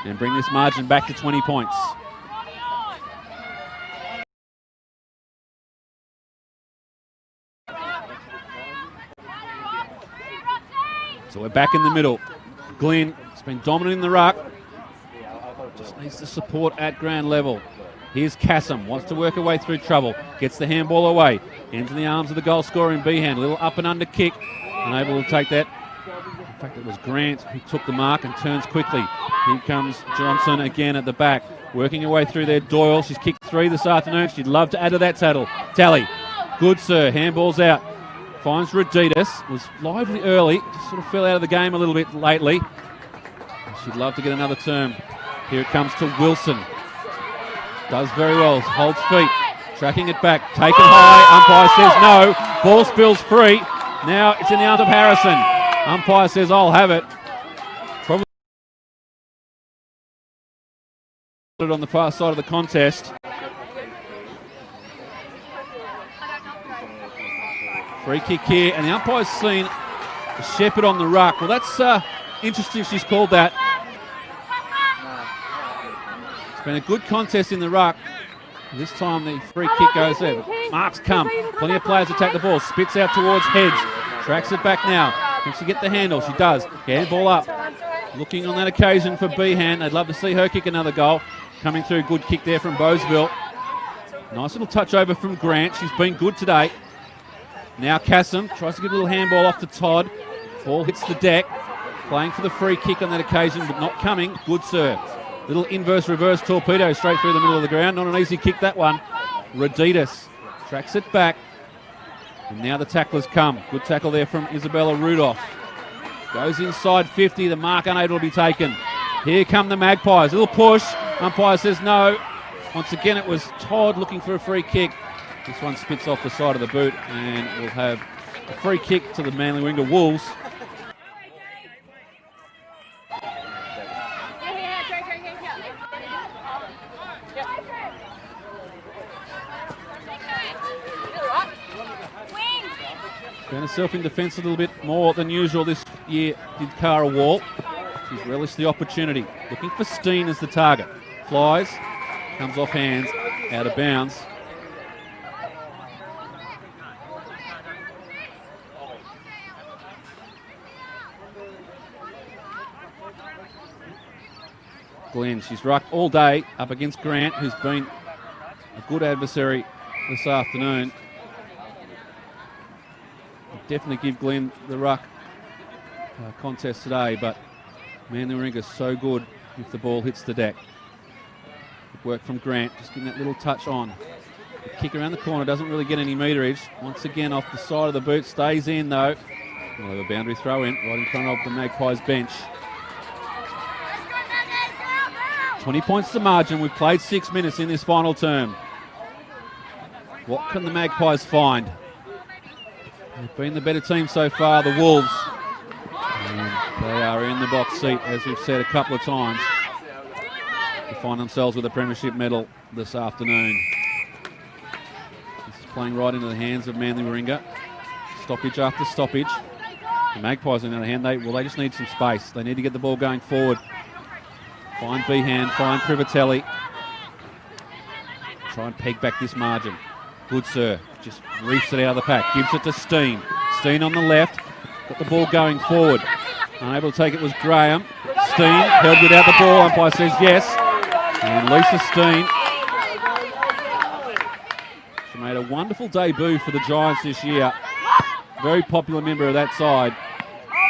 Speaker 3: and bring this margin back to 20 points. So we're back in the middle. Glenn has been dominant in the ruck. Just needs the support at ground level. Here's Kassam, wants to work her way through trouble. Gets the handball away. Into the arms of the goal scorer in Behan. A little up and under kick. Unable to take that. In fact, it was Grant who took the mark and turns quickly. Here comes Johnson again at the back, working her way through there. Doyle, she's kicked 3 this afternoon. She'd love to add to that tally. Good sir, handball's out. Finds Raditas, was lively early, just sort of fell out of the game a little bit lately. She'd love to get another term. Here it comes to Wilson. Does very well, holds feet, tracking it back, taken high. Umpire says no, ball spills free. Now it's in the arms of Harrison. Umpire says, I'll have it. Probably on the far side of the contest. Free kick here, and the umpire's seen Shepherd on the ruck. Well, that's interesting she's called that. It's been a good contest in the ruck. This time the free kick goes there. Marks come. Plenty of players attack the ball. Spits out towards Heads. Tracks it back now. Can she get the handle? She does. Handball up. Looking on that occasion for Behan. They'd love to see her kick another goal. Coming through, good kick there from Bowesville. Nice little touch over from Grant. She's been good today. Now Kassam tries to get a little handball off to Todd. Ball hits the deck. Playing for the free kick on that occasion, but not coming. Good serve. Little inverse-reverse torpedo straight through the middle of the ground. Not an easy kick, that one. Raditas tracks it back. And now the tacklers come. Good tackle there from Isabella Rudolph. Goes inside 50. The mark unable to be taken. Here come the Magpies. A little push. Umpire says no. Once again, it was Todd looking for a free kick. This one spits off the side of the boot, and we'll have a free kick to the Manly Warringah Wolves. Found herself in defence a little bit more than usual this year, did Cara Wall. She's relished the opportunity. Looking for Steen as the target. Flies, comes off hands, out of bounds. Glenn, she's rucked all day up against Grant, who's been a good adversary this afternoon. Definitely give Glenn the ruck contest today, but Manly Warringah is so good if the ball hits the deck. Good work from Grant, just getting that little touch on. The kick around the corner doesn't really get any meterage. Once again off the side of the boot, stays in though. We'll have a boundary throw in right in front of the Magpies bench. 20 points to margin. We've played 6 minutes in this final term. What can the Magpies find? They've been the better team so far, the Wolves. And they are in the box seat, as we've said a couple of times, to find themselves with a premiership medal this afternoon. This is playing right into the hands of Manly Warringah. Stoppage after stoppage. The Magpies, on the other hand, they just need some space. They need to get the ball going forward. Find Behan, find Privatelli. Try and peg back this margin. Good sir, just reefs it out of the pack, gives it to Steen. Steen on the left, got the ball going forward. Unable to take it was Graham. Steen held without the ball, umpire says yes. And Lisa Steen, she made a wonderful debut for the Giants this year. Very popular member of that side.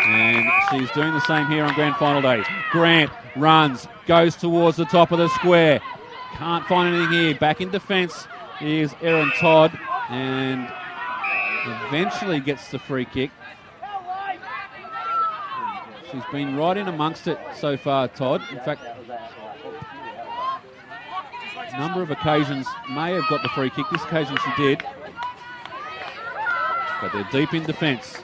Speaker 3: And she's doing the same here on Grand Final Day. Grant runs, goes towards the top of the square. Can't find anything here. Back in defence is Erin Todd, and eventually gets the free kick. She's been right in amongst it so far, Todd. In fact, a number of occasions may have got the free kick. This occasion she did. But they're deep in defence.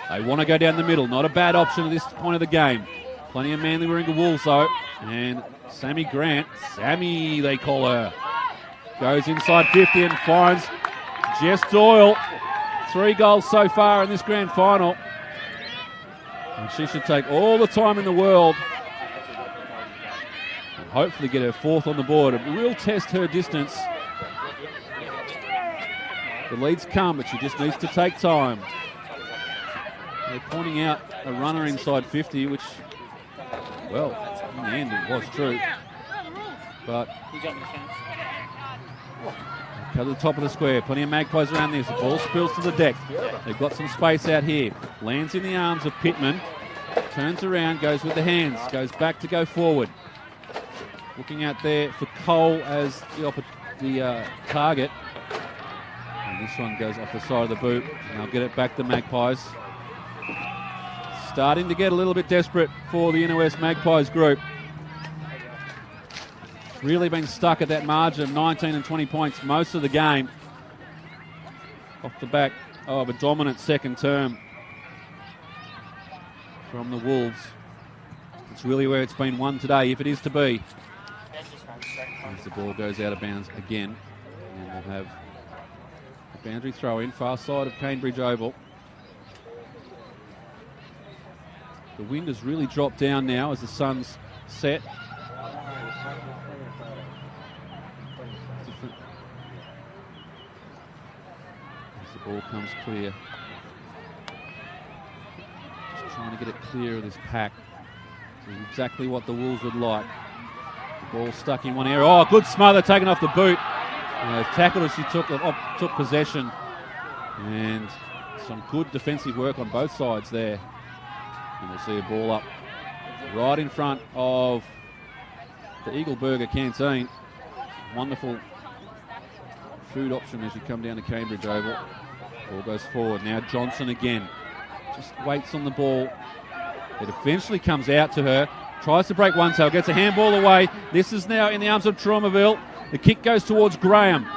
Speaker 3: They want to go down the middle. Not a bad option at this point of the game. Plenty of Manly Warringah Wolves though. And Sammy Grant, Sammy they call her, goes inside 50 and finds Jess Doyle. 3 goals so far in this grand final. And she should take all the time in the world and hopefully get her 4th on the board. It will test her distance. The leads come, but she just needs to take time. They're pointing out a runner inside 50, which, well, in the end it was true. But to the top of the square, plenty of Magpies around this. The ball spills to the deck. They've got some space out here. Lands in the arms of Pittman. Turns around, goes with the hands, goes back to go forward. Looking out there for Cole as the target. And this one goes off the side of the boot. And they'll get it back to Magpies. Starting to get a little bit desperate for the Inner West Magpies group. Really been stuck at that margin of 19 and 20 points most of the game. Off the back of a dominant second term from the Wolves. It's really where it's been won today, if it is to be. As the ball goes out of bounds again. And we'll have a boundary throw in, far side of Cambridge Oval. The wind has really dropped down now as the sun's set. As the ball comes clear. Just trying to get it clear of this pack. This is exactly what the Wolves would like. The ball stuck in one area. Oh, good smother taken off the boot. Tackled as she took possession. And some good defensive work on both sides there. And we'll see a ball up right in front of the Eagle Burger Canteen. Wonderful food option as you come down to Cambridge Oval. Ball goes forward. Now Johnson again. Just waits on the ball. It eventually comes out to her. Tries to break one tail. Gets a handball away. This is now in the arms of Tromaville. The kick goes towards Graham.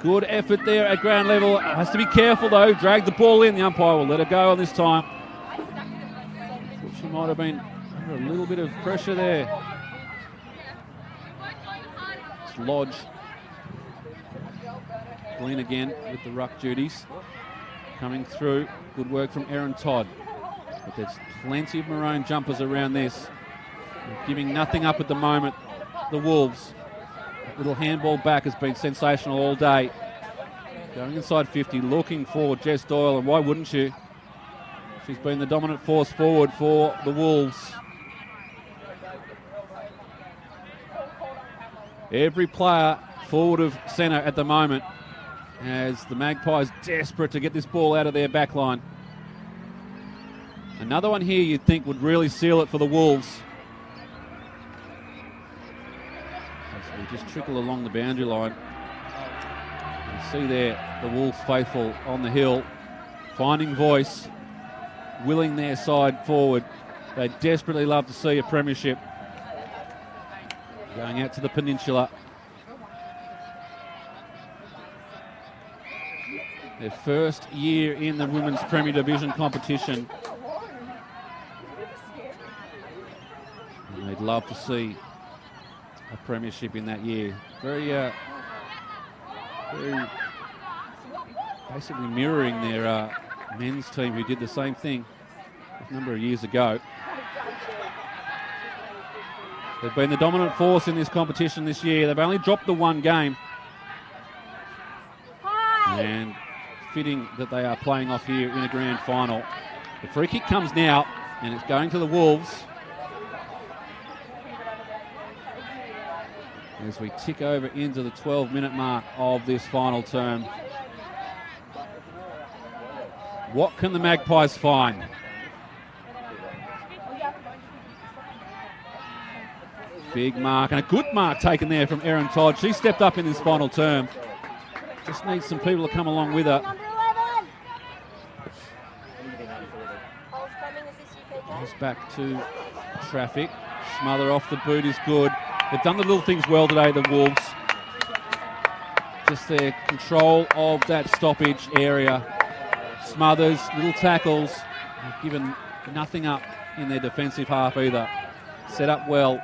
Speaker 3: Good effort there at ground level. Has to be careful though. Drag the ball in. The umpire will let her go on this time. She might have been under a little bit of pressure there. It's Lodge. Glenn again with the ruck duties. Coming through. Good work from Erin Todd. But there's plenty of maroon jumpers around this. They're giving nothing up at the moment. The Wolves. That little handball back has been sensational all day. Going inside 50, looking for Jess Doyle, and why wouldn't you? She's been the dominant force forward for the Wolves. Every player forward of centre at the moment as the Magpies desperate to get this ball out of their back line. Another one here you'd think would really seal it for the Wolves. They just trickle along the boundary line. You see there the Wolves faithful on the hill, finding voice, willing their side forward. They desperately love to see a premiership going out to the peninsula. Their first year in the Women's Premier Division competition. And they'd love to see a premiership in that year. Very basically mirroring their men's team, who did the same thing a number of years ago. They've been the dominant force in this competition this year. They've only dropped the one game. And fitting that they are playing off here in a grand final. The free kick comes now, and it's going to the Wolves. As we tick over into the 12-minute mark of this final term. What can the Magpies find? Big mark, and a good mark taken there from Erin Todd. She stepped up in this final term. Just needs some people to come along with her. Goes back to traffic. Smother off the boot is good. They've done the little things well today, the Wolves. Just their control of that stoppage area. Smothers, little tackles. They've given nothing up in their defensive half either. Set up well.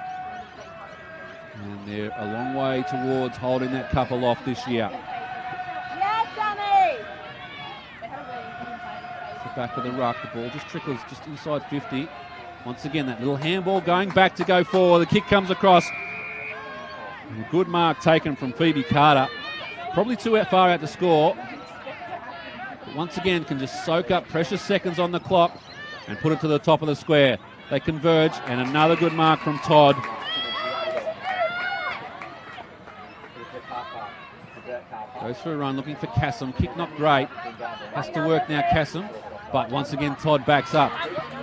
Speaker 3: And they're a long way towards holding that cup aloft this year. The back of the ruck, the ball just trickles just inside 50. Once again, that little handball going back to go forward. The kick comes across. And a good mark taken from Phoebe Carter. Probably too far out to score. But once again, can just soak up precious seconds on the clock and put it to the top of the square. They converge, and another good mark from Todd. Goes for a run, looking for Kassam. Kick not great. Has to work now, Kassam. But once again, Todd backs up.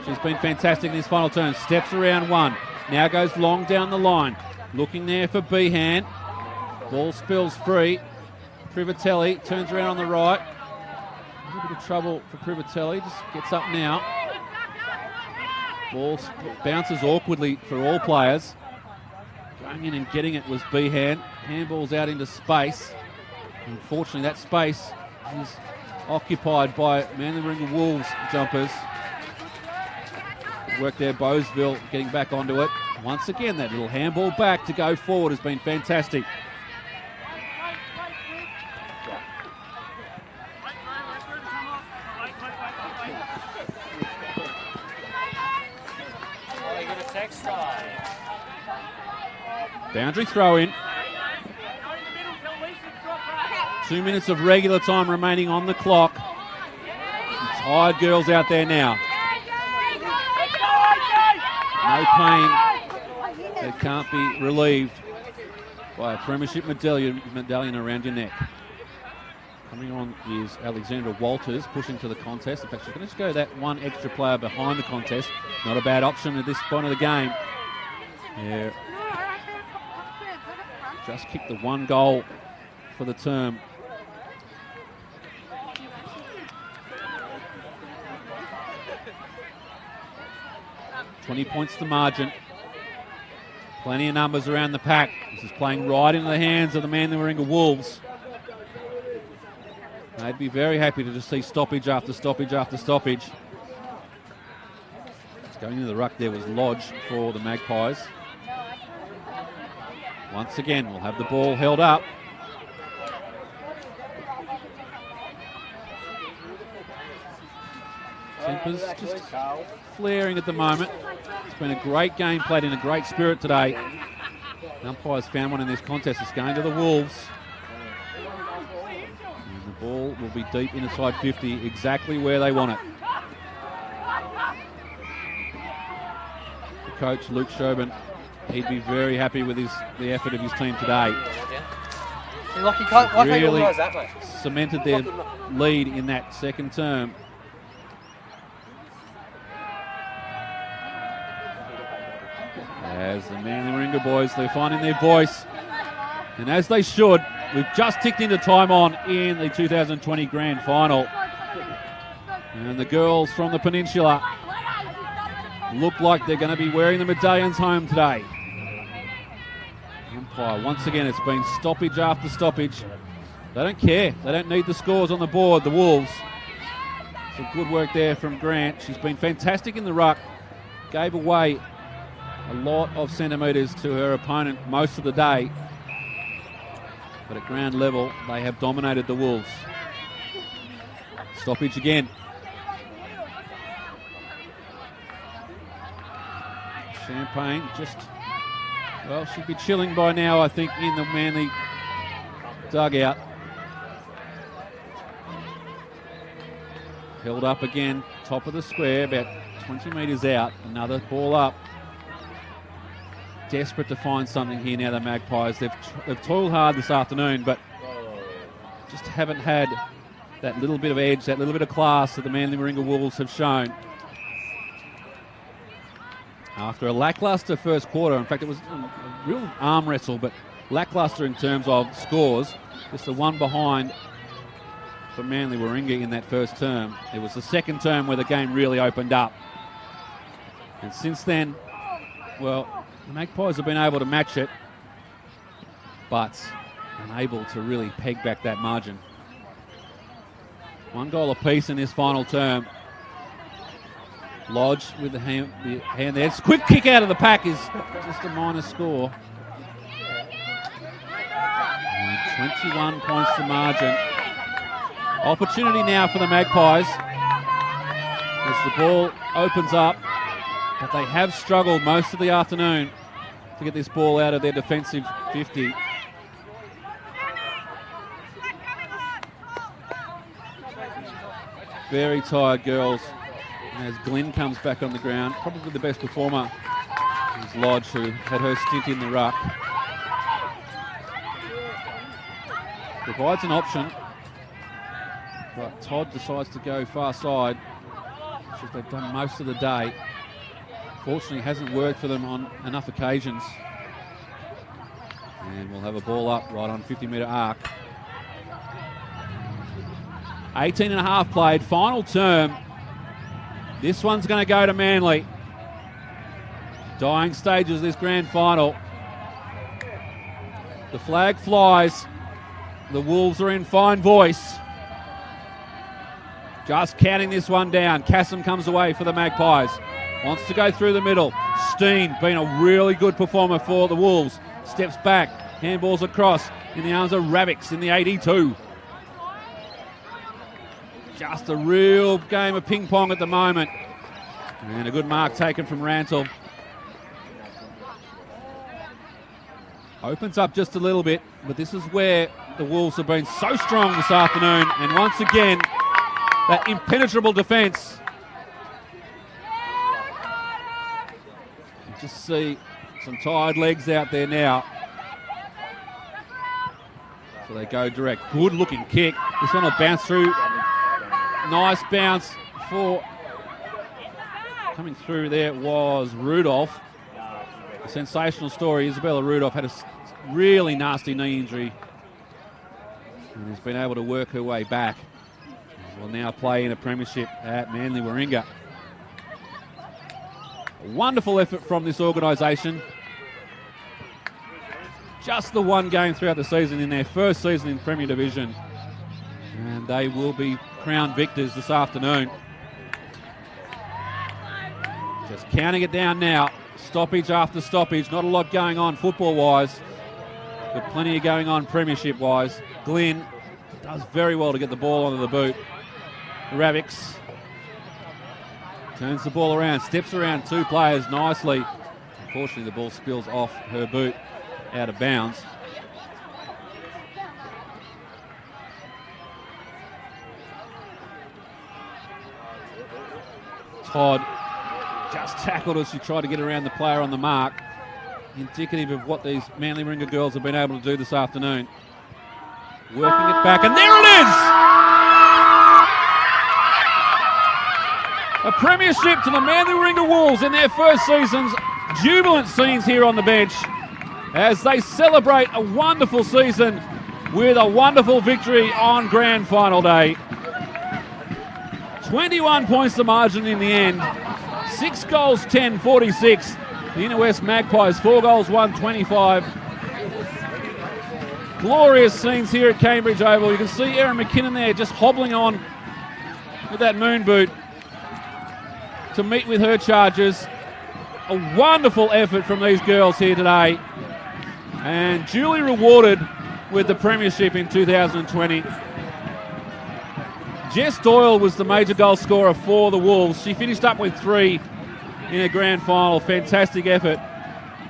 Speaker 3: She's been fantastic in this final turn. Steps around one. Now goes long down the line. Looking there for Behan. Ball spills free. Privatelli turns around on the right. A little bit of trouble for Privatelli. Just gets up now. Ball bounces awkwardly for all players. Going in and getting it was Behan. Handball's out into space. Unfortunately, that space is occupied by Manly Warringah Wolves jumpers. Work there, Bowesville getting back onto it. Once again, that little handball back to go forward has been fantastic. Boundary throw in. 2 minutes of regular time remaining on the clock. Some tired girls out there now. No pain that can't be relieved by a premiership medallion around your neck. Coming on is Alexandra Walters, pushing to the contest. In fact, she's going to just go that one extra player behind the contest. Not a bad option at this point of the game. Yeah. Just kicked the one goal for the term. $20 points the margin. Plenty of numbers around the pack. This is playing right into the hands of the Manly Warringah Wolves. They'd be very happy to just see stoppage after stoppage after stoppage. Going into the ruck there was Lodge for the Magpies. Once again, we'll have the ball held up. Tempers just flaring at the moment. It's been a great game played in a great spirit today. The umpires found one in this contest. It's going to the Wolves. And the ball will be deep inside 50, exactly where they want it. The coach, Luke Shobin, he'd be very happy with the effort of his team today. Really cemented their lead in that second term. As the Manly Warringah boys, they're finding their voice. And as they should, we've just ticked into time on in the 2020 Grand Final. And the girls from the Peninsula look like they're going to be wearing the medallions home today. Umpire, once again, it's been stoppage after stoppage. They don't care. They don't need the scores on the board, the Wolves. So good work there from Grant. She's been fantastic in the ruck. Gave away a lot of centimetres to her opponent most of the day. But at ground level, they have dominated the Wolves. Stoppage again. Champagne just, well, she'd be chilling by now, I think, in the Manly dugout. Held up again, top of the square, about 20 metres out. Another ball up. Desperate to find something here now, the Magpies. They've toiled hard this afternoon, but just haven't had that little bit of edge, that little bit of class that the Manly Warringah Wolves have shown. After a lacklustre first quarter, in fact, it was a real arm wrestle, but lacklustre in terms of scores. Just the one behind for Manly Warringah in that first term. It was the second term where the game really opened up. And since then, well, the Magpies have been able to match it, but unable to really peg back that margin. 1 goal apiece in this final term. Lodge with the hand there. It's a quick kick out of the pack is just a minor score. And 21 points to margin. Opportunity now for the Magpies as the ball opens up, but they have struggled most of the afternoon to get this ball out of their defensive 50. Very tired girls. As Glenn comes back on the ground, probably the best performer is Lodge, who had her stint in the ruck. Provides an option, but Todd decides to go far side, which they've done most of the day. Fortunately, hasn't worked for them on enough occasions. And we'll have a ball up right on 50-metre arc. 18 and a half played, final term. This one's going to go to Manly. Dying stages of this grand final. The flag flies. The Wolves are in fine voice. Just counting this one down. Kassam comes away for the Magpies. Wants to go through the middle. Steen, been a really good performer for the Wolves. Steps back. Handballs across in the arms of Ravix in the 82. Just a real game of ping pong at the moment. And a good mark taken from Rantle. Opens up just a little bit, but this is where the Wolves have been so strong this afternoon. And once again, that impenetrable defence. You just see some tired legs out there now. So they go direct. Good looking kick. This one will bounce through. Nice bounce for, coming through there was Rudolph. A sensational story. Isabella Rudolph had a really nasty knee injury and has been able to work her way back. Will now play in a premiership at Manly Warringah. A wonderful effort from this organisation. Just the one game throughout the season in their first season in Premier Division. And they will be crowned victors this afternoon. Just counting it down now. Stoppage after stoppage. Not a lot going on football-wise, but plenty going on premiership-wise. Glenn does very well to get the ball onto the boot. Ravix turns the ball around, steps around two players nicely. Unfortunately, the ball spills off her boot out of bounds. Todd just tackled as she tried to get around the player on the mark. Indicative of what these Manly Warringah girls have been able to do this afternoon. Working it back, and there it is! A premiership to the Manly Warringah Wolves in their first seasons. Jubilant scenes here on the bench. as they celebrate a wonderful season with a wonderful victory on grand final day. 21 points the margin in the end. 6 goals, 10-46. The Inner West Magpies, 4 goals, 1-25. Glorious scenes here at Cambridge Oval. You can see Erin McKinnon there just hobbling on with that moon boot to meet with her charges. A wonderful effort from these girls here today, and duly rewarded with the premiership in 2020. Jess Doyle was the major goal scorer for the Wolves. She finished up with 3 in a grand final. Fantastic effort.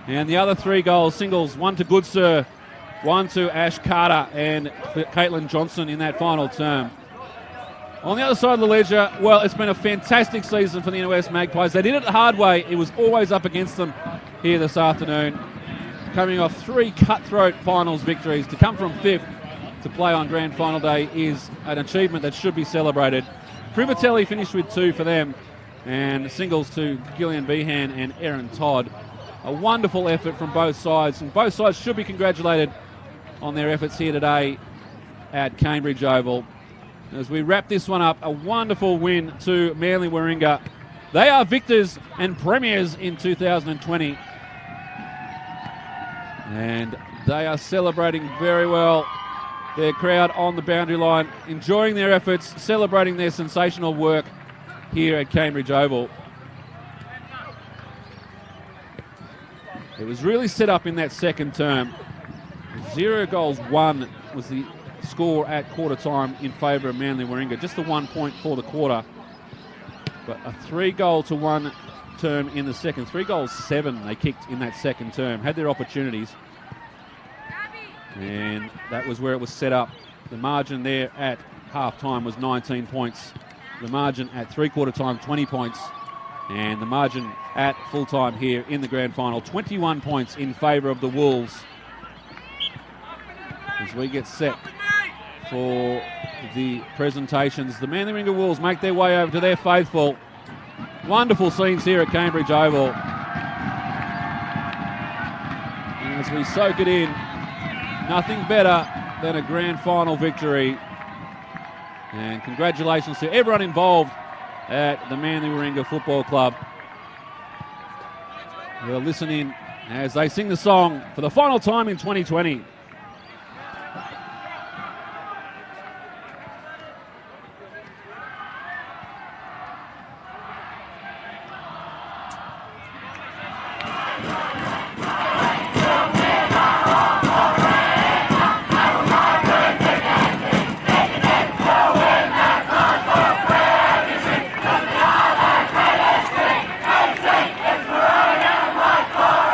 Speaker 3: And the other 3 goals, singles, one to Goodsir, one to Ash Carter and Caitlin Johnson in that final term. On the other side of the ledger, well, it's been a fantastic season for the Inner West Magpies. They did it the hard way. It was always up against them here this afternoon. Coming off 3 cutthroat finals victories, to come from 5th to play on grand final day is an achievement that should be celebrated. Privatelli finished with 2 for them, and singles to Gillian Behan and Erin Todd. A wonderful effort from both sides, and both sides should be congratulated on their efforts here today at Cambridge Oval. As we wrap this one up, a wonderful win to Manly Warringah. They are victors and premiers in 2020. And they are celebrating very well. Their crowd on the boundary line, enjoying their efforts, celebrating their sensational work here at Cambridge Oval. It was really set up in that second term. 0 goals, 1 was the score at quarter time in favour of Manly Warringah. Just the 1 point for the quarter. But a 3-goal-to-1 term in the second. 3 goals, 7 they kicked in that second term. Had their opportunities. And that was where it was set up. The margin there at half-time was 19 points. The margin at three-quarter time, 20 points. And the margin at full-time here in the grand final, 21 points in favour of the Wolves. As we get set for the presentations, the Manly Warringah Wolves make their way over to their faithful. Wonderful scenes here at Cambridge Oval. And as we soak it in, nothing better than a grand final victory. And congratulations to everyone involved at the Manly Warringah Football Club. We'll listen in as they sing the song for the final time in 2020.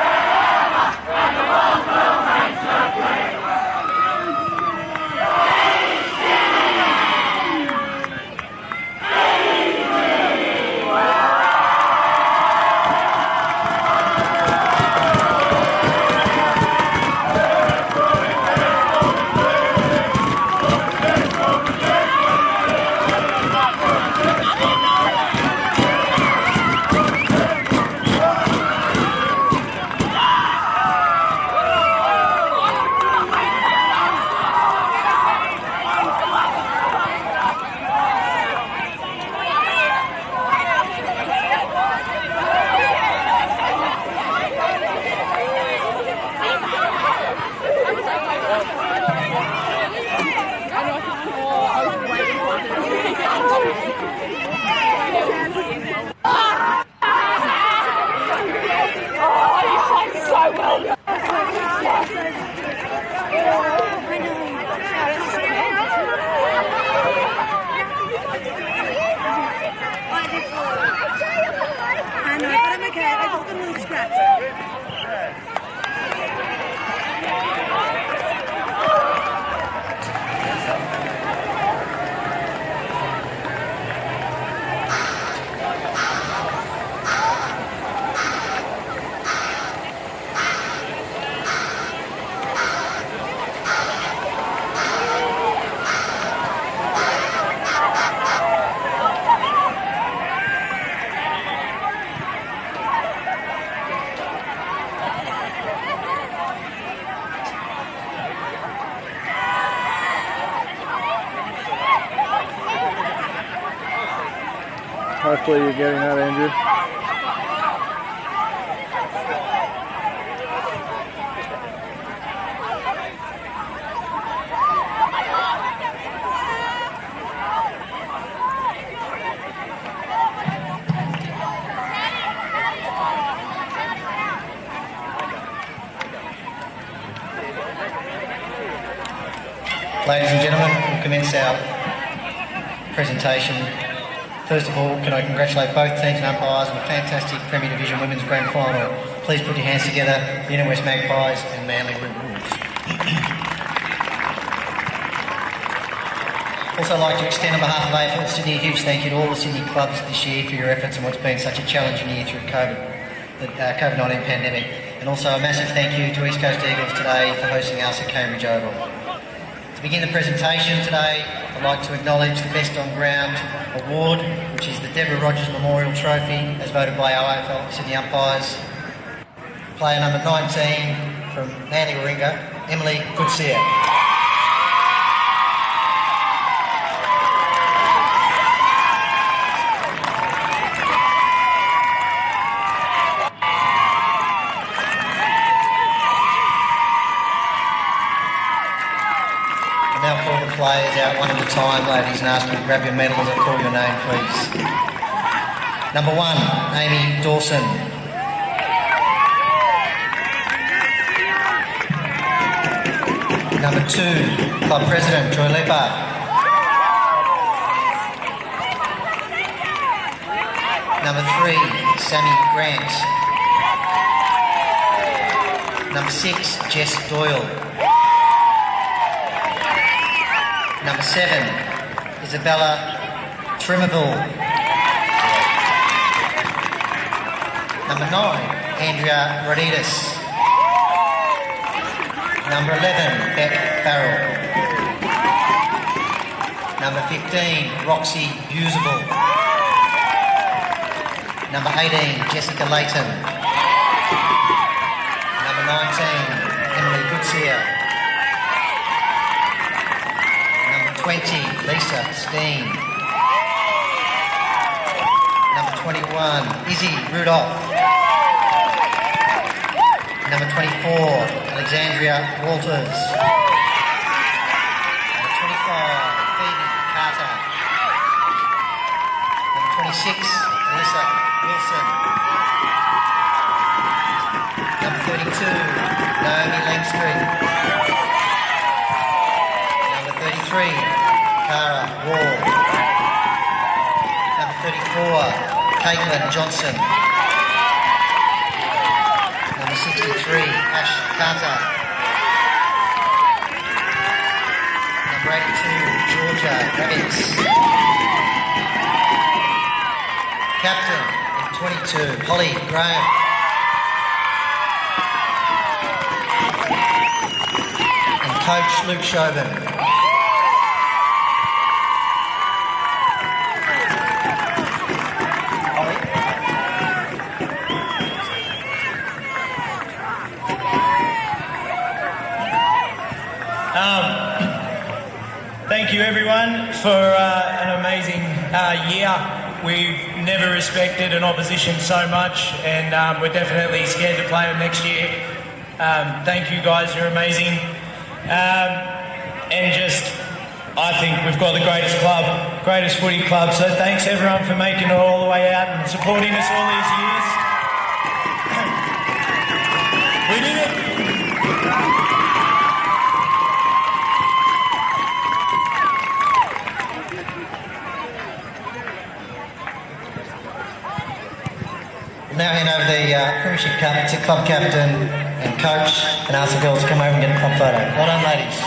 Speaker 9: Forever, and the walls will reign supreme.
Speaker 10: Hopefully you're getting that, Andrew.
Speaker 11: Ladies and gentlemen, we'll commence our presentation. First of all, can I congratulate both teams and umpires on a fantastic Premier Division Women's Grand Final. Please put your hands together, the Inner West Magpies and Manly Wolves. Also like to extend on behalf of AFL Sydney a huge thank you to all the Sydney clubs this year for your efforts in what's been such a challenging year through the COVID-19 pandemic. And also a massive thank you to East Coast Eagles today for hosting us at Cambridge Oval. To begin the presentation today, I'd like to acknowledge the Best on Ground Award, which is the Deborah Rogers Memorial Trophy, as voted by our AFL Sydney umpires. Player number 19 from Manly Warringah, Emily Goodseer. Now call the players out one at a time, ladies, and ask you to grab your medal as I call your name, please. Number 1, Amy Dawson. Number 2, Club President Joy Lepper. Number 3, Sammy Grant. Number 6, Jess Doyle. Number 7, Isabella Trimmerville. Number 9, Andrea Roditas. Number 11, Beck Farrell. Number 15, Roxy Busable. Number 18, Jessica Layton. Number 19, Emily Goodseer. 20, Lisa Steen. Number 21, Izzy Rudolph. Number 24, Alexandria Walters. Number 25, Phoebe Carter. Number 26, Alyssa Wilson. Number 32, Naomi Langstreet. Number 33, Cara Wall. Number 34, Caitlin Johnson. Number 63, Ash Carter. Number 82, Georgia Rabbits. Captain in 22, Holly Graham. And Coach Luke Chauvin.
Speaker 12: Thank you everyone for an amazing year. We've never respected an opposition so much, and we're definitely scared to play them next year. Thank you guys, you're amazing. And just, I think we've got the greatest club, greatest footy club, so thanks everyone for making it all the way out and supporting us all these years. We did it!
Speaker 11: Now hand over the Premiership Cup to Club Captain and Coach and ask the girls to come over and get a club photo. Well done, ladies.